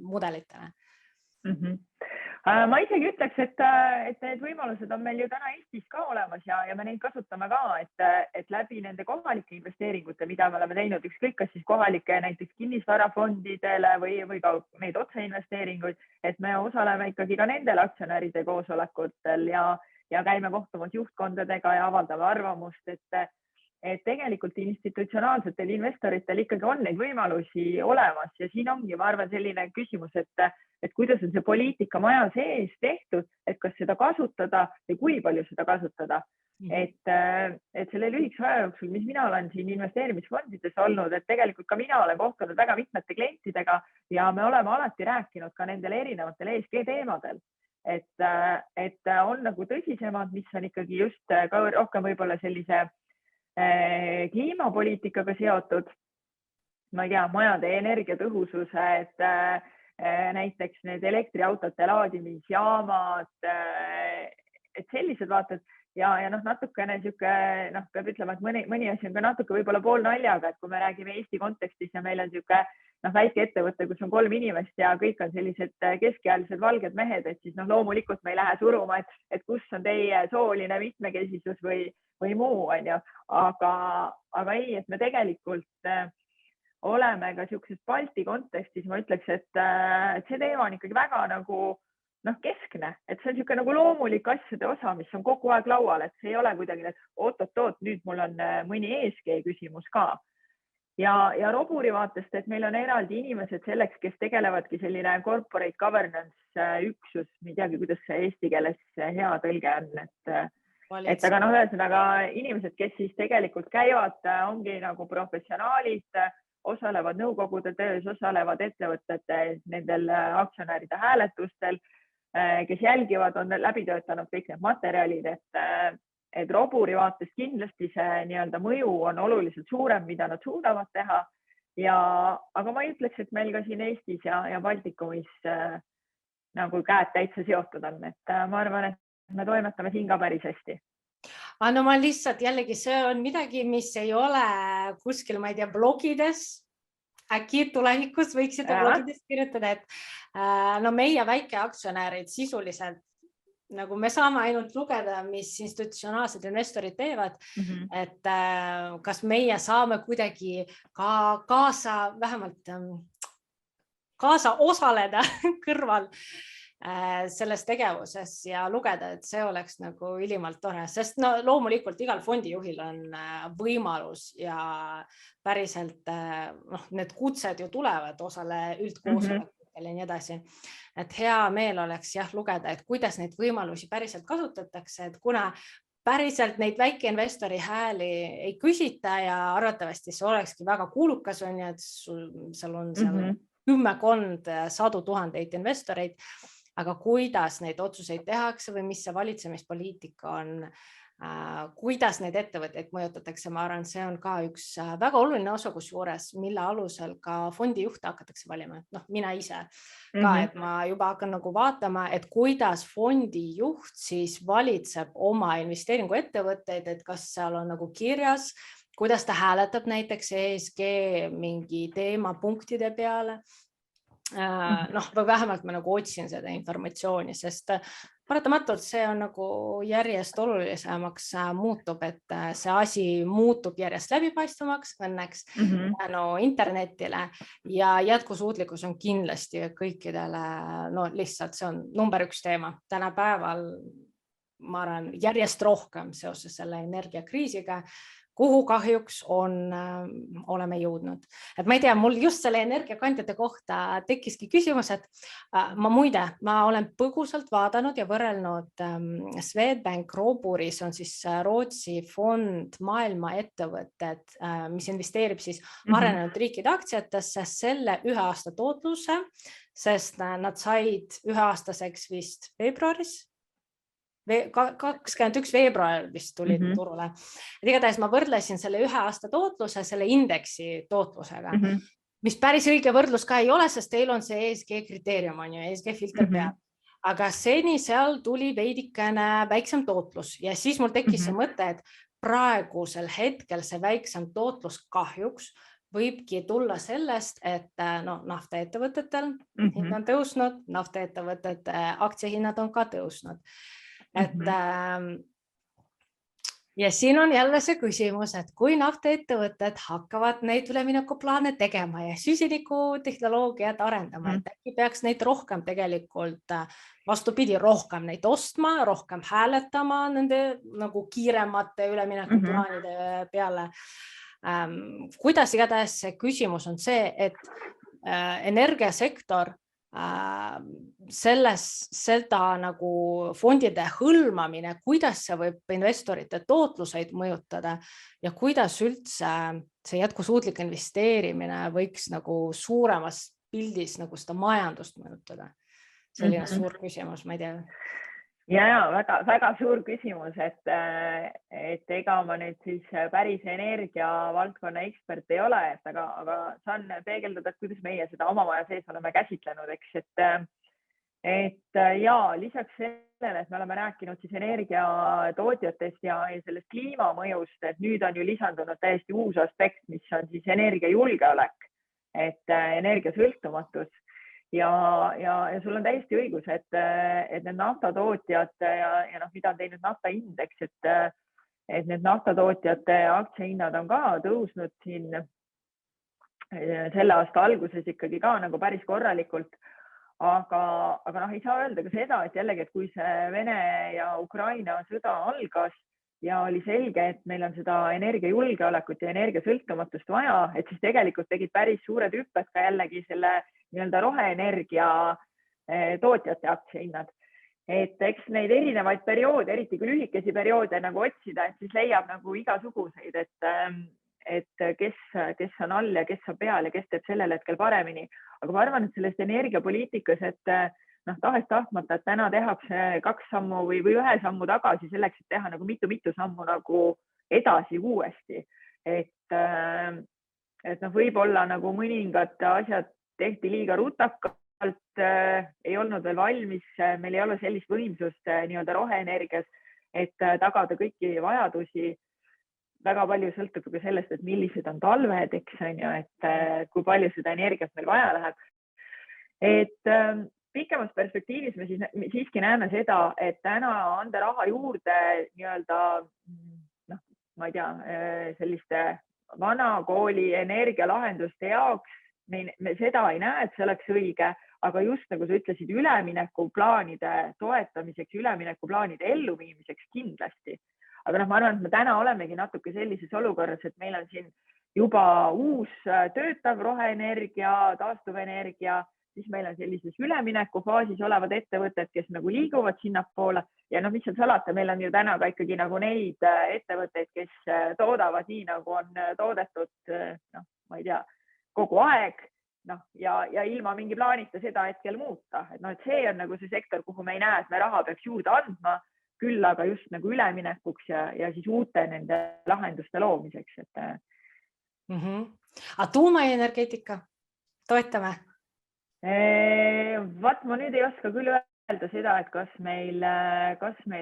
mudelitele. Ma isegi ütleks, et need võimalused on meil ju täna Eestis ka olemas ja me neid kasutame ka, et läbi nende kohalike investeeringute, mida me oleme teinud, ükskõik kas siis kohalike näiteks kinnisvarafondidele või ka neid otseinvesteeringuid, et me osaleme ikkagi ka nendel aktsionäride koosolekutel ja käime kohtumas juhtkondadega ja avaldame arvamust, et tegelikult institutsionaalsetel investoritel ikkagi on neid võimalusi olemas ja siin ongi, ma arvan, selline küsimus, et kuidas on see poliitika maja sees tehtud, et kas seda kasutada ja kui palju seda kasutada. Et selle lühikese aja jooksul, mis mina olen siin investeerimisfondides olnud, et tegelikult ka mina olen kohtunud väga mitmete klientidega ja me oleme alati rääkinud ka nendel erinevatel ESG teemadel. Et on nagu tõsisemad, mis on ikkagi just ka rohkem võib-olla sellise kliimapoliitikaga seotud, ma ei tea, majade energiatõhususe, et näiteks need elektriautode laadimisjaamad, et sellised vaated ja natukene sihuke, peab ütlema, et mõni asi on ka natuke võib-olla pool naljaga, et kui me räägime Eesti kontekstis ja meil on sihuke väike ettevõte, kus on 3 inimest ja kõik on sellised keskealised valged mehed, et siis loomulikult me ei lähe suruma, et kus on teie sooline mitmekesisus või muu, on ju. Aga ei, et me tegelikult oleme ka sihukeses Balti kontekstis, ma ütleks, et see teema on ikkagi väga nagu keskne, et see on sihuke nagu loomulik asjade osa, mis on kogu aeg laual, et see ei ole kuidagi, et oot, nüüd mul on mõni ESG küsimus ka. Ja Roburi vaatest, et meil on eraldi inimesed selleks, kes tegelevadki selline corporate governance üksus, ma ei teagi, kuidas see eesti keeles hea tõlge on, et aga ühesõnaga inimesed, kes siis tegelikult käivad, ongi nagu professionaalid, osalevad nõukogude töös, osalevad ettevõtete nendel aktsionäride hääletustel, kes jälgivad, on läbi töötanud kõik need materjalid, et Roburi vaates kindlasti see nii-öelda mõju on oluliselt suurem, mida nad suudavad teha aga ma ei ütleks, et meil ka siin Eestis ja Baltikumis nagu käed täitsa seotud on, et ma arvan, et me toimetame siin ka päris hästi. No ma lihtsalt jällegi, see on midagi, mis ei ole kuskil, ma ei tea, blogides. Äkki tulevikus võiksite blogides kirjutada, et no meie väikeaktsionärid sisuliselt, nagu me saame ainult lugeda, mis institutsionaalsed investorid teevad, et kas meie saame kuidagi ka vähemalt kaasa osaleda kõrval selles tegevuses ja lugeda, et see oleks nagu ülimalt tore, sest no loomulikult igal fondijuhil on võimalus ja päriselt need kutsed ju tulevad osale üldkoosolekutel ja nii edasi. Et hea meel oleks lugeda, et kuidas neid võimalusi päriselt kasutatakse, et kuna päriselt neid väikeinvestori hääli ei küsita ja arvatavasti see olekski väga kuulukas on ja et seal on kümmekond, sadu tuhandeid investoreid, aga kuidas neid otsuseid tehakse või mis see valitsemispoliitika on, kuidas neid ettevõtteid mõjutatakse, ma arvan, see on ka üks väga oluline osa, kusjuures, mille alusel ka fondijuhte hakatakse valima. Mina ise ka, et ma juba hakkan nagu vaatama, et kuidas fondijuht siis valitseb oma investeeringuettevõtteid, et kas seal on nagu kirjas, kuidas ta hääletab näiteks ESG mingi teemapunktide peale. Või vähemalt ma nagu otsin seda informatsiooni, sest paratamatult see on nagu järjest olulisemaks muutub, et see asi muutub järjest läbipaistvamaks õnneks internetile ja jätkusuutlikkus on kindlasti kõikidele, lihtsalt see on number 1 teema. Tänapäeval ma arvan järjest rohkem seoses selle energiakriisiga, kuhu kahjuks oleme jõudnud. Et ma ei tea, mul just selle energiakandjate kohta tekkiski küsimus, et ma olen põgusalt vaadanud ja võrrelnud Swedbank Roburis on siis Rootsi fond maailma ettevõtted, mis investeerib siis arenenud riikide aktsiatesse selle 1 aasta tootluse, sest nad said 1-aastaseks vist veebruaris, 21 veebruar vist tuli turule. Et igatahes ma võrdlesin selle 1 aasta tootluse selle indeksi tootlusega, mis päris õige võrdlus ka ei ole, sest teil on see ESG kriteerium, on ju, ESG filter peab. Aga seni seal tuli veidikene väiksem tootlus ja siis mul tekkis see mõte, et praegusel hetkel see väiksem tootlus kahjuks võibki tulla sellest, et naftaettevõtetel hind on tõusnud, naftaettevõtete aktsiahinnad on ka tõusnud. Ja siin on jälle see küsimus, et kui naftaettevõtted hakkavad neid üleminekuplaane tegema ja süsinikutehnoloogiat arendama, et äkki peaks neid rohkem tegelikult vastupidi, rohkem neid ostma, rohkem hääletama nende nagu kiiremate üleminekuplaanide peale. Kuidas igatahes see küsimus on see, et energiasektor seda nagu fondide hõlmamine, kuidas see võib investorite tootluseid mõjutada ja kuidas üldse see jätkusuutlik investeerimine võiks nagu suuremas pildis nagu seda majandust mõjutada. Selline suur küsimus, ma ei tea. Ja, väga suur küsimus, et ega ma nüüd siis päris energia valdkonna ekspert ei ole, aga saan peegeldada, kuidas meie seda oma maja sees oleme käsitlenud, eks, et ja lisaks sellele, et me oleme rääkinud siis energiatootjatest ja sellest kliimamõjust, et nüüd on ju lisandunud täiesti uus aspekt, mis on siis energiajulgeolek, et energiasõltumatus. Ja sul on täiesti õigus, et need naftatootjad ja mida on teinud naftaindeks, et need naftatootjate aktsiahinnad on ka tõusnud siin selle aasta alguses ikkagi ka nagu päris korralikult. Aga ei saa öelda ka seda, et jällegi, et kui see Vene ja Ukraina sõda algas ja oli selge, et meil on seda energiajulgeolekut ja energiasõltumatust vaja, et siis tegelikult tegid päris suured hüpped ka jällegi selle nii-öelda roheenergia tootjate aktsiahinnad. Et eks neid erinevaid perioode, eriti kui lühikesi perioode nagu otsida, et siis leiab nagu igasuguseid, et kes on all ja kes on peal ja kes teeb sellel hetkel paremini. Aga ma arvan, et sellest energiapoliitikas, et tahes-tahtmata, et täna tehakse 2 sammu või 1 sammu tagasi selleks, et teha nagu mitu sammu nagu edasi uuesti. et võib-olla nagu mõningad asjad tehti liiga rutakalt, ei olnud veel valmis, meil ei ole sellist võimsust nii-öelda roheenergias, et tagada kõiki vajadusi. Väga palju sõltub ka sellest, et millised on talved, eks on ju, et kui palju seda energiat meil vaja läheb. Et pikemas perspektiivis me siiski näeme seda, et täna anda raha juurde nii-öelda, ma ei tea, selliste vanakooli energialahenduste jaoks, me seda ei näe, et see oleks õige, aga just nagu sa ütlesid, üleminekuplaanide toetamiseks, üleminekuplaanide elluviimiseks kindlasti. Aga ma arvan, et me täna olemegi natuke sellises olukorras, et meil on siin juba uus töötav roheenergia, taastuvenergia, siis meil on sellises üleminekufaasis olevad ettevõtted, kes nagu liiguvad sinnapoole ja mis seal salata, meil on ju täna ka ikkagi nagu neid ettevõtteid, kes toodavad nii, nagu on toodetud, ma ei tea, kogu aeg, ja ilma mingi plaanita seda hetkel muuta. Et see on nagu see sektor, kuhu me ei näe, et me raha peaks juurde andma, küll aga just nagu üleminekuks ja siis uute nende lahenduste loomiseks. Aga tuumaenergeetika, toetame? Vaat ma nüüd ei oska küll öelda seda, et kas meil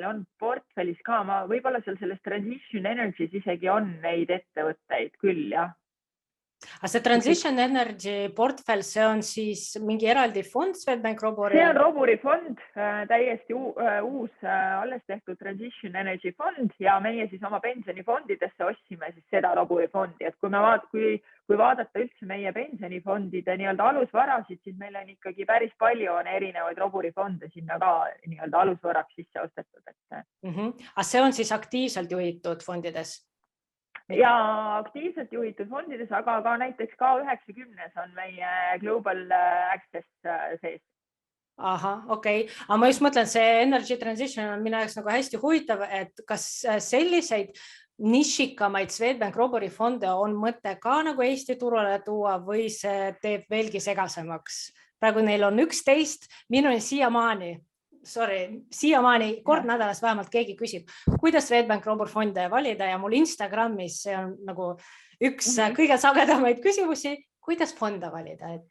on portfellis ka, võib-olla selles Transition Energy's isegi on neid ettevõtteid küll, jah. Aga see Transition Energy portfell, see on siis mingi eraldi fond Swedbank Roburi? See on Roburi fond, täiesti uus alles tehtud Transition Energy fond ja meie siis oma pensionifondidesse ostsime siis seda Roburi fondi. Et kui vaadata üldse meie pensionifondide nii-öelda alusvarasid, siis meil on ikkagi päris palju on erinevaid Roburi fonde sinna ka nii-öelda alusvaraks sisse ostetud. Aga see on siis aktiivselt juhitud fondides? Ja aktiivselt juhitud fondides, aga ka näiteks K90 on meie Global Access sees. Aha, okei. Aga ma just mõtlen, see Energy Transition on minu jaoks nagu hästi huvitav, et kas selliseid nišikamaid Swedbank Roburi fonde on mõte ka nagu Eesti turule tuua või see teeb veelgi segasemaks? Praegu neil on 11, minuni siiamaani kord nädalas vähemalt keegi küsib, kuidas Swedbank Robur fonde valida ja mul Instagramis see on nagu üks kõige sagedamaid küsimusi, kuidas fonde valida.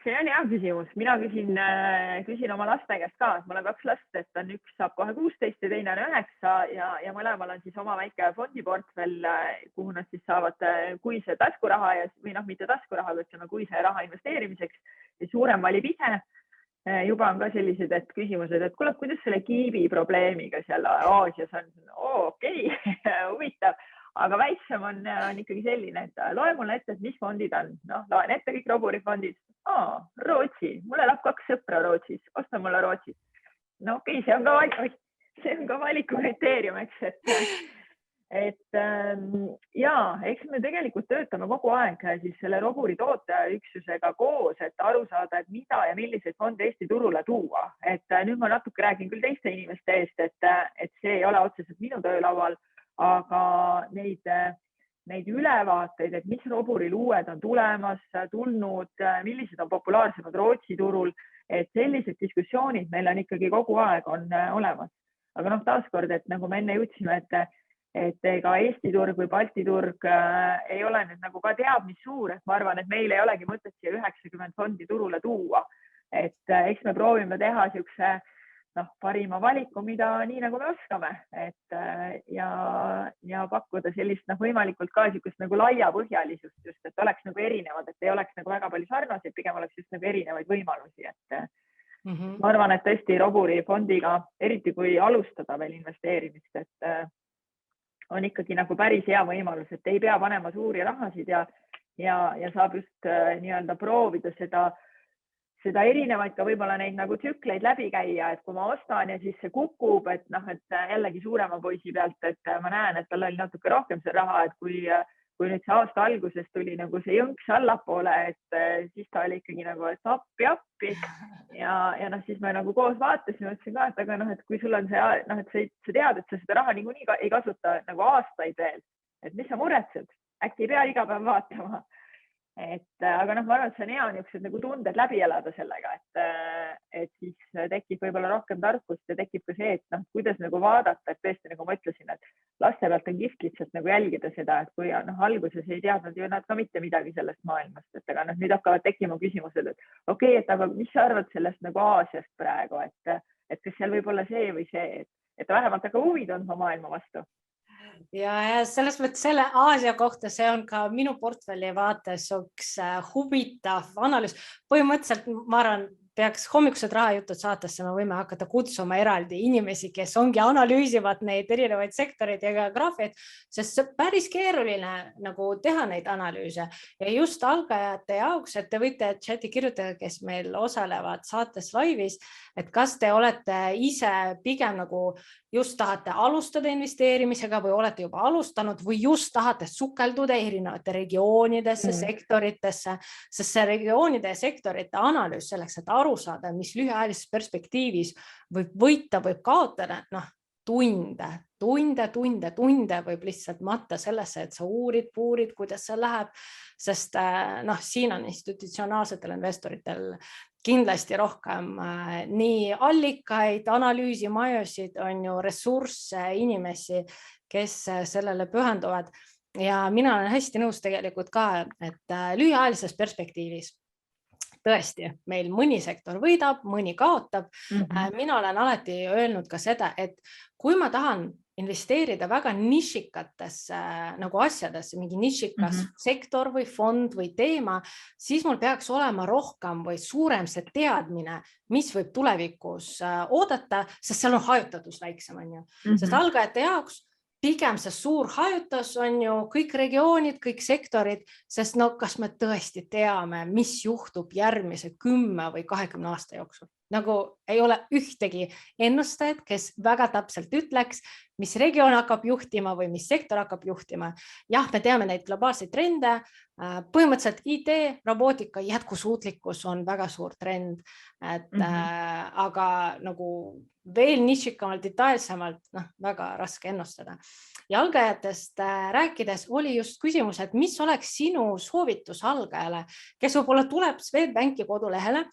See on hea küsimus. Mina küsin oma laste käest ka, et mul on 2 last, et üks saab kohe 16 ja teine on 9 ja mõlemal on siis oma väike fondiportfell, kuhu nad siis saavad kuise taskuraha või mitte taskuraha, ütleme kuise raha investeerimiseks ja suurem valib ise. Juba on ka sellised küsimused, et kuule, kuidas selle kiibi probleemiga seal Aasias on? Okei, huvitav, aga väiksem on ikkagi selline, et loe mulle ette, et mis fondid on. Loen ette kõik Roburi fondid. Rootsi, mulle elab 2 sõpra Rootsis, osta mulle Rootsis. Okei, see on ka valikukriteerium, eks. Eks me tegelikult töötame kogu aeg siis selle Roburi tooteüksusega koos, et aru saada, et mida ja milliseid fonde Eesti turule tuua. Et nüüd ma natuke räägin küll teiste inimeste eest, et see ei ole otseselt minu töölaual, aga neid ülevaateid, et mis Roburil uued on tulnud, millised on populaarsemad Rootsi turul, et sellised diskussioonid meil on ikkagi kogu aeg on olemas. Aga taaskord, et nagu me enne jõudsime, et ega Eesti turg või Balti turg ei ole nüüd nagu ka teab, mis suur, et ma arvan, et meil ei olegi mõtet siia 90 fondi turule tuua. Et eks me proovime teha siukse parima valiku, mida nii nagu me oskame, ja pakkuda sellist võimalikult ka siukest nagu laiapõhjalisust just, et oleks nagu erinevad, et ei oleks nagu väga palju sarnaseid, pigem oleks just nagu erinevaid võimalusi, ma arvan, et tõesti Roburi fondiga, eriti kui alustada veel investeerimist, et on ikkagi nagu päris hea võimalus, et ei pea panema suuri rahasid ja saab just nii-öelda proovida seda erinevaid ka võib-olla neid nagu tsükleid läbi käia, et kui ma ostan ja siis see kukub, et jällegi suurema poisi pealt, et ma näen, et tal oli natuke rohkem see raha, et kui nüüd see aasta alguses tuli nagu see jõnks allapoole, et siis ta oli ikkagi nagu, et appi ja siis me nagu koos vaatasime, ütlesin ka, et aga et kui sul on see, et sa tead, et sa seda raha niikuinii ei kasuta nagu aastaid veel, et mis sa muretsed, äkki ei pea iga päev vaatama. aga noh, ma arvan, et see on hea niisugused nagu tunded läbi elada sellega, et siis tekib võib-olla rohkem tarkust ja tekib ka see, et noh, kuidas nagu vaadata, et tõesti, nagu ma ütlesin, et laste pealt on kihvt lihtsalt nagu jälgida seda, et kui noh, alguses ei teadnud ju nad ka mitte midagi sellest maailmast, et aga noh, nüüd hakkavad tekkima küsimused, et okei, et aga mis sa arvad sellest nagu Aasiast praegu, et kas seal võib olla see või see, et vähemalt aga huvi tundma maailma vastu. Ja selles mõttes selle Aasia kohta, see on ka minu portfelli vaates üks huvitav analüüs. Põhimõtteliselt, ma arvan, peaks hommikused rahajutud saatesse, me võime hakata kutsuma eraldi inimesi, kes ongi analüüsivad neid erinevaid sektoreid ja graafiaid, sest see päris keeruline nagu teha neid analüüse ja just algajate jaoks, et te võite chati kirjutada, kes meil osalevad saates laivis, et kas te olete ise pigem nagu just tahate alustada investeerimisega või olete juba alustanud või just tahate sukelduda erinevate regioonidesse, sektoritesse, sest see regioonide ja sektorite analüüs selleks, et aru saada, mis lühiajalises perspektiivis võib võita, võib kaotada, noh, tunde võib lihtsalt matta sellesse, et sa uurid, kuidas see läheb, sest noh, siin on institutsionaalsetel investoritel kindlasti rohkem nii allikaid, analüüsimajusid, on ju ressursse, inimesi, kes sellele pühenduvad ja mina olen hästi nõus tegelikult ka, et lühiajalises perspektiivis tõesti, meil mõni sektor võidab, mõni kaotab. Mina olen alati öelnud ka seda, et kui ma tahan investeerida väga nišikatesse nagu asjadesse, mingi nišikas sektor või fond või teema, siis mul peaks olema rohkem või suurem see teadmine, mis võib tulevikus oodata, sest seal on hajutatus väiksem, on ju. Sest algajate jaoks pigem see suur hajutus on ju kõik regioonid, kõik sektorid, sest no kas me tõesti teame, mis juhtub järgmise 10 või 20 aasta jooksul. Nagu ei ole ühtegi ennustajat, kes väga täpselt ütleks, mis regioon hakkab juhtima või mis sektor hakkab juhtima. Jah, me teame neid globaalseid trende. Põhimõtteliselt IT, robootika, jätkusuutlikkus on väga suur trend, aga nagu veel nišikamalt, detailsemalt, väga raske ennustada. Ja algajatest rääkides oli just küsimus, et mis oleks sinu soovitus algajale, kes võib-olla tuleb Swedbanki kodulehele,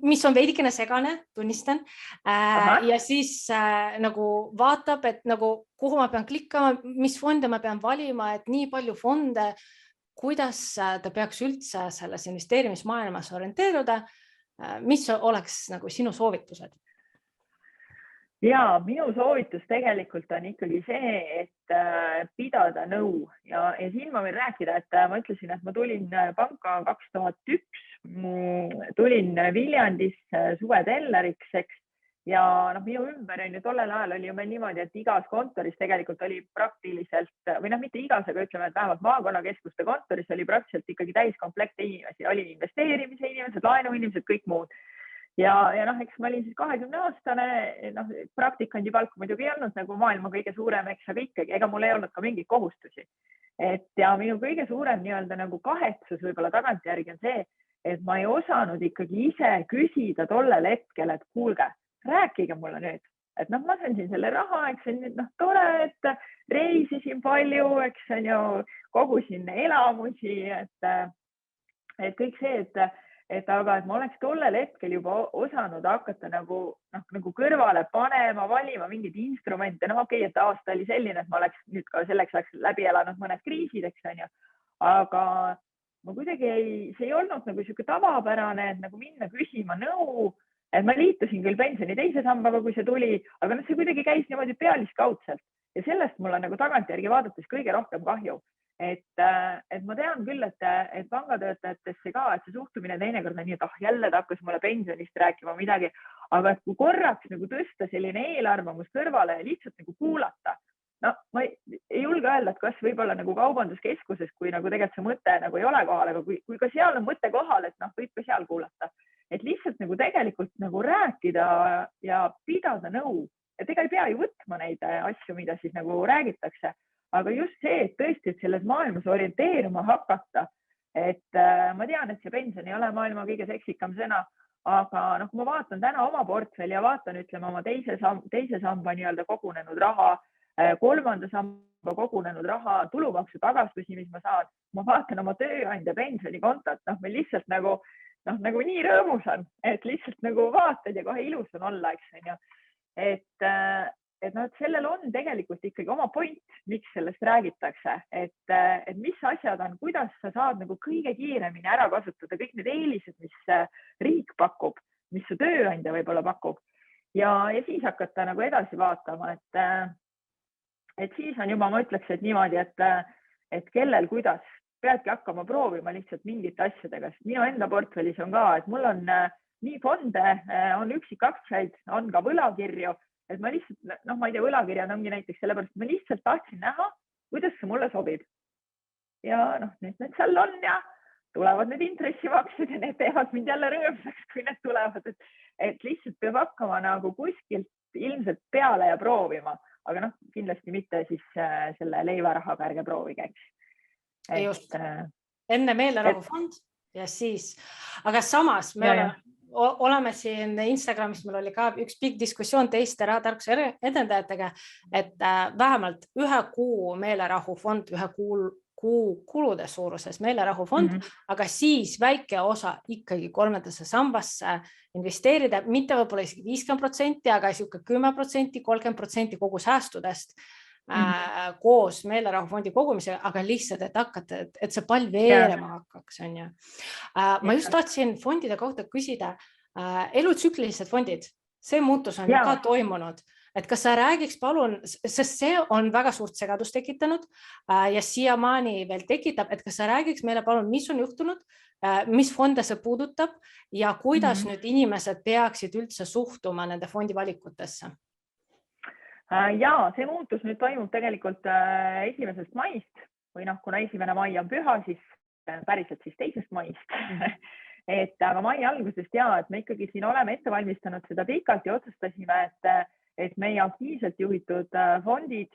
mis on veidikene segane, tunnistan, ja siis nagu vaatab, et nagu kuhu ma pean klikkama, mis fonde ma pean valima, et nii palju fonde, kuidas ta peaks üldse selles investeerimismaailmas orienteeruda, mis oleks nagu sinu soovitused? Ja minu soovitus tegelikult on ikkagi see, et pidada nõu ja siin ma võin rääkida, et ma ütlesin, et ma tulin panka 2001, tulin Viljandisse suvetelleriks, eks, ja minu ümber on ju tollel ajal oli ju meil niimoodi, et igas kontoris tegelikult oli praktiliselt, või mitte igas, aga ütleme, et vähemalt maakonnakeskuste kontoris oli praktiliselt ikkagi täiskomplekte inimesi, oli investeerimise inimesed, laenuinimesed, kõik muud. Ja eks ma olin siis 20-aastane, praktikandi palk muidugi ei olnud nagu maailma kõige suurem, eks, aga ikkagi, ega mul ei olnud ka mingeid kohustusi. Ja minu kõige suurem nii-öelda nagu kahetsus võib-olla tagantjärgi on see, et ma ei osanud ikkagi ise küsida tollel hetkel, et kuulge, rääkige mulle nüüd, et ma sain siin selle raha, eks on tore, et reisisin palju, eks on ju, kogusin elamusi, et kõik see, aga ma oleks tollel hetkel juba osanud hakata nagu kõrvale panema, valima mingeid instrumente. Okei, et aasta oli selline, et ma oleks nüüd ka selleks läbi elanud mõned kriisid, eks on ju. Aga ma kuidagi see ei olnud nagu selline tavapärane, et nagu minna küsima nõu, et ma liitusin küll pensioni teise sambaga, kui see tuli, aga see kuidagi käis niimoodi pealiskaudselt ja sellest mul on nagu tagantjärgi vaadates kõige rohkem kahju. Et ma tean küll, et pangatöötajatesse ka, et see suhtumine teinekord on nii, et jälle ta hakkas mulle pensionist rääkima midagi, aga kui korraks nagu tõsta selline eelarvamus kõrvale ja lihtsalt nagu kuulata, ma ei julge öelda, et kas võib-olla nagu kaubanduskeskuses, kui nagu tegelikult see mõte nagu ei ole kohal, aga kui ka seal on mõte kohal, et võib ka seal kuulata, et lihtsalt nagu tegelikult nagu rääkida ja pidada nõu, et ega ei pea ju võtma neid asju, mida siis nagu räägitakse. Aga just see, et tõesti, et selles maailmas orienteeruma hakata, et ma tean, et see pension ei ole maailma kõige seksikam sõna, aga kui ma vaatan täna oma portfelli ja vaatan, ütleme, oma teise samba nii-öelda kogunenud raha, kolmanda samba kogunenud raha tulumaksu tagastusi, mis ma saan, ma vaatan oma tööandja pensionikontot, me lihtsalt nagu nii rõõmus on, et lihtsalt nagu vaatad ja kohe ilus on olla, eks on ju. Et sellel on tegelikult ikkagi oma point, miks sellest räägitakse, et mis asjad on, kuidas sa saad nagu kõige kiiremini ära kasutada kõik need eelised, mis riik pakub, mis su tööandja võib-olla pakub ja siis hakata nagu edasi vaatama, et siis on juba, ma ütleks, et niimoodi, et kellel, kuidas peadki hakkama proovima lihtsalt mingite asjadega. Minu enda portfellis on ka, et mul on nii fonde, on üksikaktsiaid, on ka võlakirju, et ma lihtsalt, ma ei tea, võlakirjad ongi näiteks sellepärast, ma lihtsalt tahtsin näha, kuidas see mulle sobib. Ja need seal on ja tulevad need intressimaksed ja need teevad mind jälle rõõmsaks, kui need tulevad, et lihtsalt peab hakkama nagu kuskilt ilmselt peale ja proovima, aga kindlasti mitte siis selle leivarahaga ärge proovige, eks. Just. Enne meelerahufond ja siis, aga samas me oleme siin Instagramis, meil oli ka üks pikk diskussioon teiste rahatarkuse edendajatega, et vähemalt 1 kuu meelerahufond, 1 kuu kulude suuruses meelerahufond, aga siis väike osa ikkagi 3. sambasse investeerida, mitte võib-olla isegi 50%, aga 10%, 30% kogu säästudest koos meelerahufondi kogumisega, aga lihtsalt, et hakkate, et see pall veerema hakkaks, on ju. Ma just tahtsin fondide kohta küsida, elutsüklilised fondid, see muutus on ka toimunud, et kas sa räägiks palun, sest see on väga suurt segadust tekitanud ja siiamaani veel tekitab, et kas sa räägiks meile palun, mis on juhtunud, mis fonde see puudutab ja kuidas nüüd inimesed peaksid üldse suhtuma nende fondi valikutesse? Ja see muutus nüüd toimub tegelikult 1. maist või kuna 1. mai on püha, siis päriselt siis 2. maist. Aga mai algusest et me ikkagi siin oleme ette valmistanud seda pikalt ja otsustasime, et meie aktiivselt juhitud fondid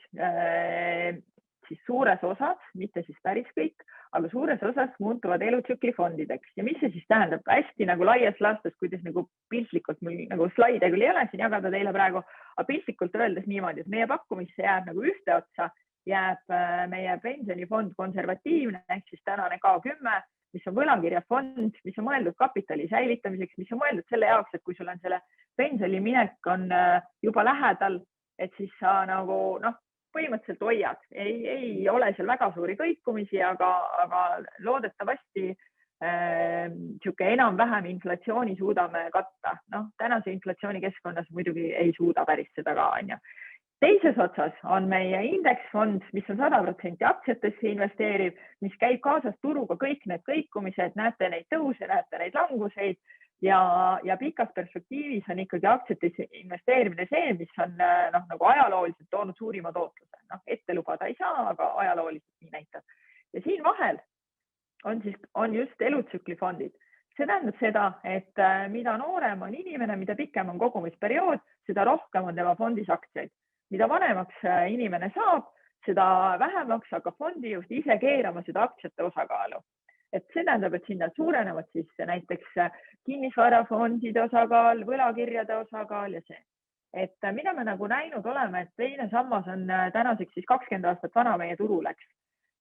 siis suures osas, mitte siis päris kõik, aga suures osas muutuvad elutsükli fondideks. Ja mis see siis tähendab? Hästi nagu laias laastus, kuidas nagu piltlikult, nagu slaide küll ei ole siin jagada teile praegu, aga piltlikult öeldes niimoodi, et meie pakkumisse jääb nagu ühte otsa, jääb meie pensionifond konservatiivne, ehk siis tänane K10, mis on võlakirjafond, mis on mõeldud kapitali säilitamiseks, mis on mõeldud selle jaoks, et kui sul on selle pensioni minek on juba lähedal, et siis sa nagu põhimõtteliselt hoiad. Ei ole seal väga suuri kõikumisi, aga loodetavasti enam-vähem inflatsiooni suudame katta. Tänase inflatsiooni keskkonnas muidugi ei suuda päris seda ka. Teises otsas on meie indeksfond, mis on 100% aktsiatesse investeeriv, mis käib kaasas turuga kõik need kõikumised, näete neid tõuse, näete neid languseid ja pikas perspektiivis on ikkagi aktsiatesse investeerimine see, mis on nagu ajalooliselt toonud suurima tootluse. Ette lubada ei saa, aga ajalooliselt nii näitab. Ja siin vahel on just elutsüklifondid. See tähendab seda, et mida noorem on inimene, mida pikem on kogumisperiood, seda rohkem on tema fondis aktsiaid. Mida vanemaks inimene saab, seda vähemaks hakkab fondijuht ise keerama seda aktsiate osakaalu. Et see tähendab, et sinna suurenevad siis näiteks kinnisvarafondide osakaal, võlakirjade osakaal ja see. Et mida me nagu näinud oleme, et teine sammas on tänaseks siis 20 aastat vana meie turuleks.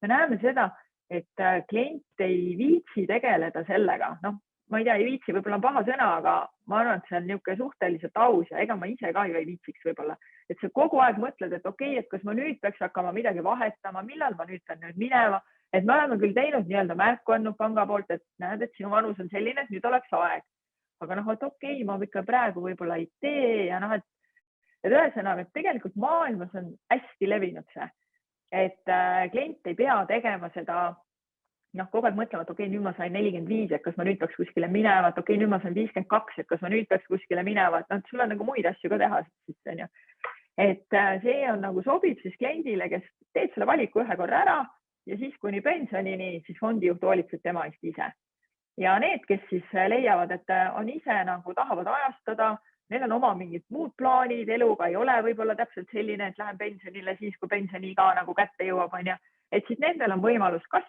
Me näeme seda, et klient ei viitsi tegeleda sellega. Ma ei tea, ei viitsi, võib-olla on paha sõna, aga ma arvan, et see on niisugune suhteliselt aus ja ega ma ise ka ju ei viitsiks võib-olla. Et sa kogu aeg mõtled, et okei, et kas ma nüüd peaks hakkama midagi vahetama, millal ma nüüd pean nüüd minema. Et me oleme küll teinud nii-öelda märku andnud panga poolt, et näed, et sinu vanus on selline, et nüüd oleks aeg. Aga et okei, ma ikka praegu võib-olla ei tee ja et ühesõnaga, et tegelikult maailmas on hästi levinud see, et klient ei pea tegema seda kogu aeg mõtlema, et okei, nüüd ma sain 45, et kas ma nüüd peaks kuskile minema, et okei, nüüd ma sain 52, et kas ma nüüd peaks kuskile minema, et sul on nagu muid asju ka teha. Et see on nagu sobib siis kliendile, kes teed selle valiku ühe korra ära ja siis kuni pensionini, siis fondijuht hoolitseb tema eest ise. Ja need, kes siis leiavad, et on ise nagu tahavad ajastada, neil on oma mingid muud plaanid, eluga ei ole võib-olla täpselt selline, et lähen pensionile siis, kui pensioniiga nagu kätte jõuab, et siis nendel on võimalus kas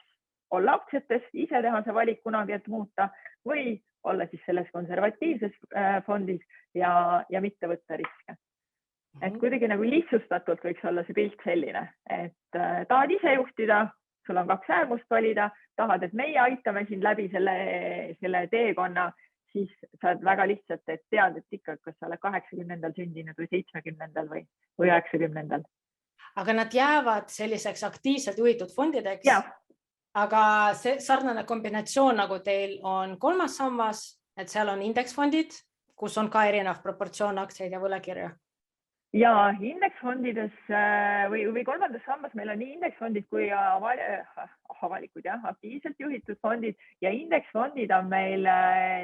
olla aktsiates, ise teha see valik kunagi, et muuta või olla siis selles konservatiivses fondis ja mitte võtta riske. et kuidagi nagu lihtsustatult võiks olla see pilt selline, et tahad ise juhtida, sul on 2 äärmust valida, tahad, et meie aitame sind läbi selle teekonna, siis saad väga lihtsalt, et tead, et ikka, kas sa oled 80. sündinud või 70. või 90. Aga nad jäävad selliseks aktiivselt juhitud fondideks, aga see sarnane kombinatsioon, nagu teil on 3. sammas, et seal on indeksfondid, kus on ka erinev proportsioon aktsiaid ja võlakirju. Ja indeksfondides või 3. sammas meil on nii indeksfondid kui avalikud, aktiivselt juhitud fondid ja indeksfondid on meil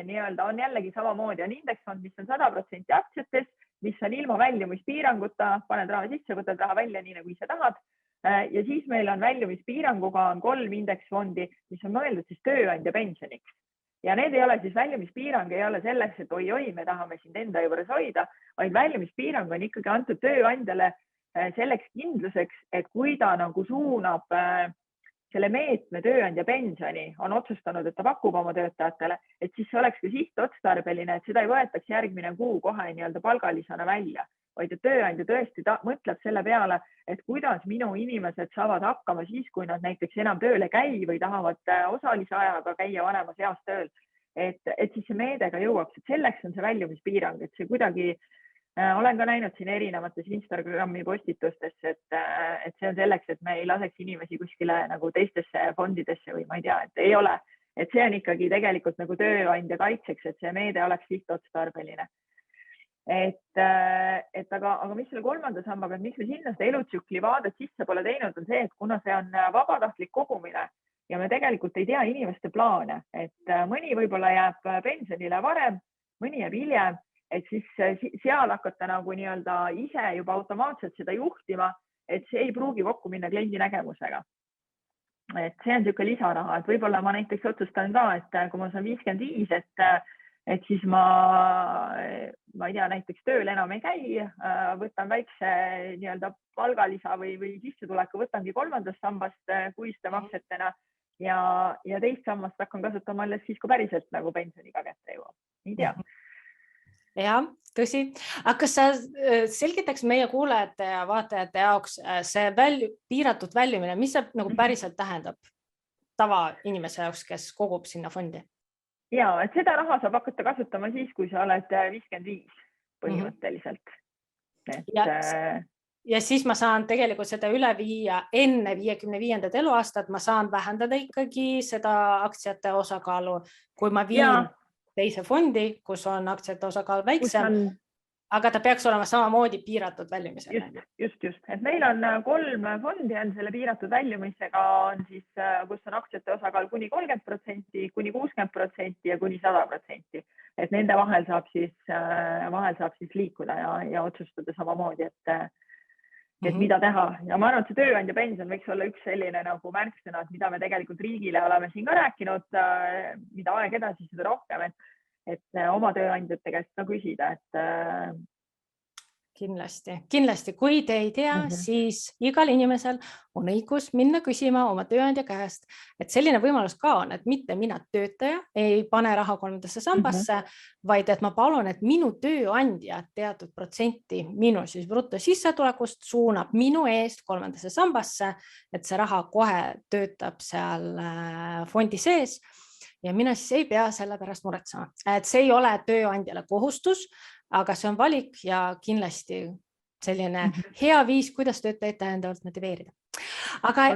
nii-öelda on jällegi samamoodi, on indeksfond, mis on 100% aktsiates, mis on ilma väljumispiiranguta, paned raha sisse, võtad raha välja nii nagu ise tahad. Ja siis meil on väljumispiiranguga on 3 indeksfondi, mis on mõeldud siis tööandja pensioniks. Ja need ei ole siis väljumispiirang, ei ole selleks, et oi, me tahame sind enda juures hoida, vaid väljumispiirang on ikkagi antud tööandjale selleks kindluseks, et kui ta nagu suunab selle meetme tööandja pensioni, on otsustanud, et ta pakub oma töötajatele, et siis see oleks ka sihtotstarbeline, et seda ei võetaks järgmine kuu kohe nii-öelda palgalisana välja, vaid et tööandja tõesti mõtleb selle peale, et kuidas minu inimesed saavad hakkama siis, kui nad näiteks enam tööle käi või tahavad osalise ajaga käia vanemas eas tööl, et siis see meede ka jõuaks, et selleks on see väljumispiirang, et see kuidagi olen ka näinud siin erinevates Instagrami postitustes, et see on selleks, et me ei laseks inimesi kuskile nagu teistesse fondidesse või ma ei tea, et ei ole, et see on ikkagi tegelikult nagu tööandja kaitseks, et see meede oleks sihtotstarbeline. Aga mis selle 3. sambaga, et miks me sinna seda elutsükli vaadet sisse pole teinud, on see, et kuna see on vabatahtlik kogumine ja me tegelikult ei tea inimeste plaane, et mõni võib-olla jääb pensionile varem, mõni jääb hiljem, et siis seal hakata nagu nii-öelda ise juba automaatselt seda juhtima, et see ei pruugi kokku minna kliendi nägemusega. Et see on niisugune lisaraha, et võib-olla ma näiteks otsustan ka, et kui ma saan 55, et siis ma ei tea, näiteks tööl enam ei käi, võtan väikse nii-öelda palgalisa või sissetuleku, võtangi 3. sambast kuiste maksetena ja 2. sammast hakkan kasutama alles siis, kui päriselt nagu pensioniga kätte jõuab. Ei tea. Ja, tõsi. Aga kas sa selgitaks meie kuulajate ja vaatajate jaoks see piiratud väljumine, mis see nagu päriselt tähendab tavainimese jaoks, kes kogub sinna fondi? Ja, et seda raha saab hakata kasutama siis, kui sa oled 55 põhimõtteliselt. Ja siis ma saan tegelikult seda üle viia enne 55. eluaastat, ma saan vähendada ikkagi seda aktsiate osakaalu, kui ma viin teise fondi, kus on aktsiate osakaal väiksem, aga ta peaks olema samamoodi piiratud väljumisega. Just. Et meil on 3 fondi on selle piiratud väljumisega, on siis, kus on aktsiate osakaal kuni 30%, kuni 60% ja kuni 100%. Et nende vahel saab siis liikuda ja otsustada samamoodi, et mida teha. Ja ma arvan, et see tööandja pension võiks olla üks selline nagu märksõna, mida me tegelikult riigile oleme siin ka rääkinud, mida aeg edasi seda rohkem, et oma tööandjate käest ka küsida. Kindlasti. Kui te ei tea, siis igal inimesel on õigus minna küsima oma tööandja käest, et selline võimalus ka on, et mitte mina töötaja ei pane raha 3. sambasse, vaid et ma palun, et minu tööandja teatud protsenti minu siis brutosissetulekust suunab minu eest 3. sambasse, et see raha kohe töötab seal fondi sees ja mina siis ei pea selle pärast muretsema. Et see ei ole tööandjale kohustus, aga see on valik ja kindlasti selline hea viis, kuidas töötajaid tähendavalt motiveerida. Aga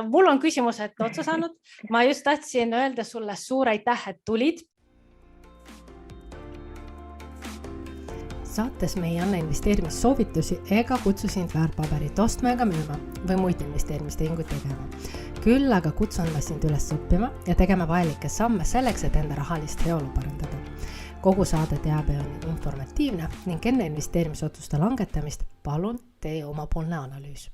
mul on küsimused otsa saanud. Ma just tahtsin öelda sulle suur aitäh, et tulid. Saates me ei anna investeerimissoovitusi ega kutsu sind väärtpaberit ostma ega müüma või muid investeerimistehinguid tegema. Küll aga kutsun ma sind üles õppima ja tegema vajalikke samme selleks, et enda rahalist heaolu parandada. Kogu saade teabe on informatiivne ning enne investeerimisotsuste langetamist palun tee omapoolne analüüs.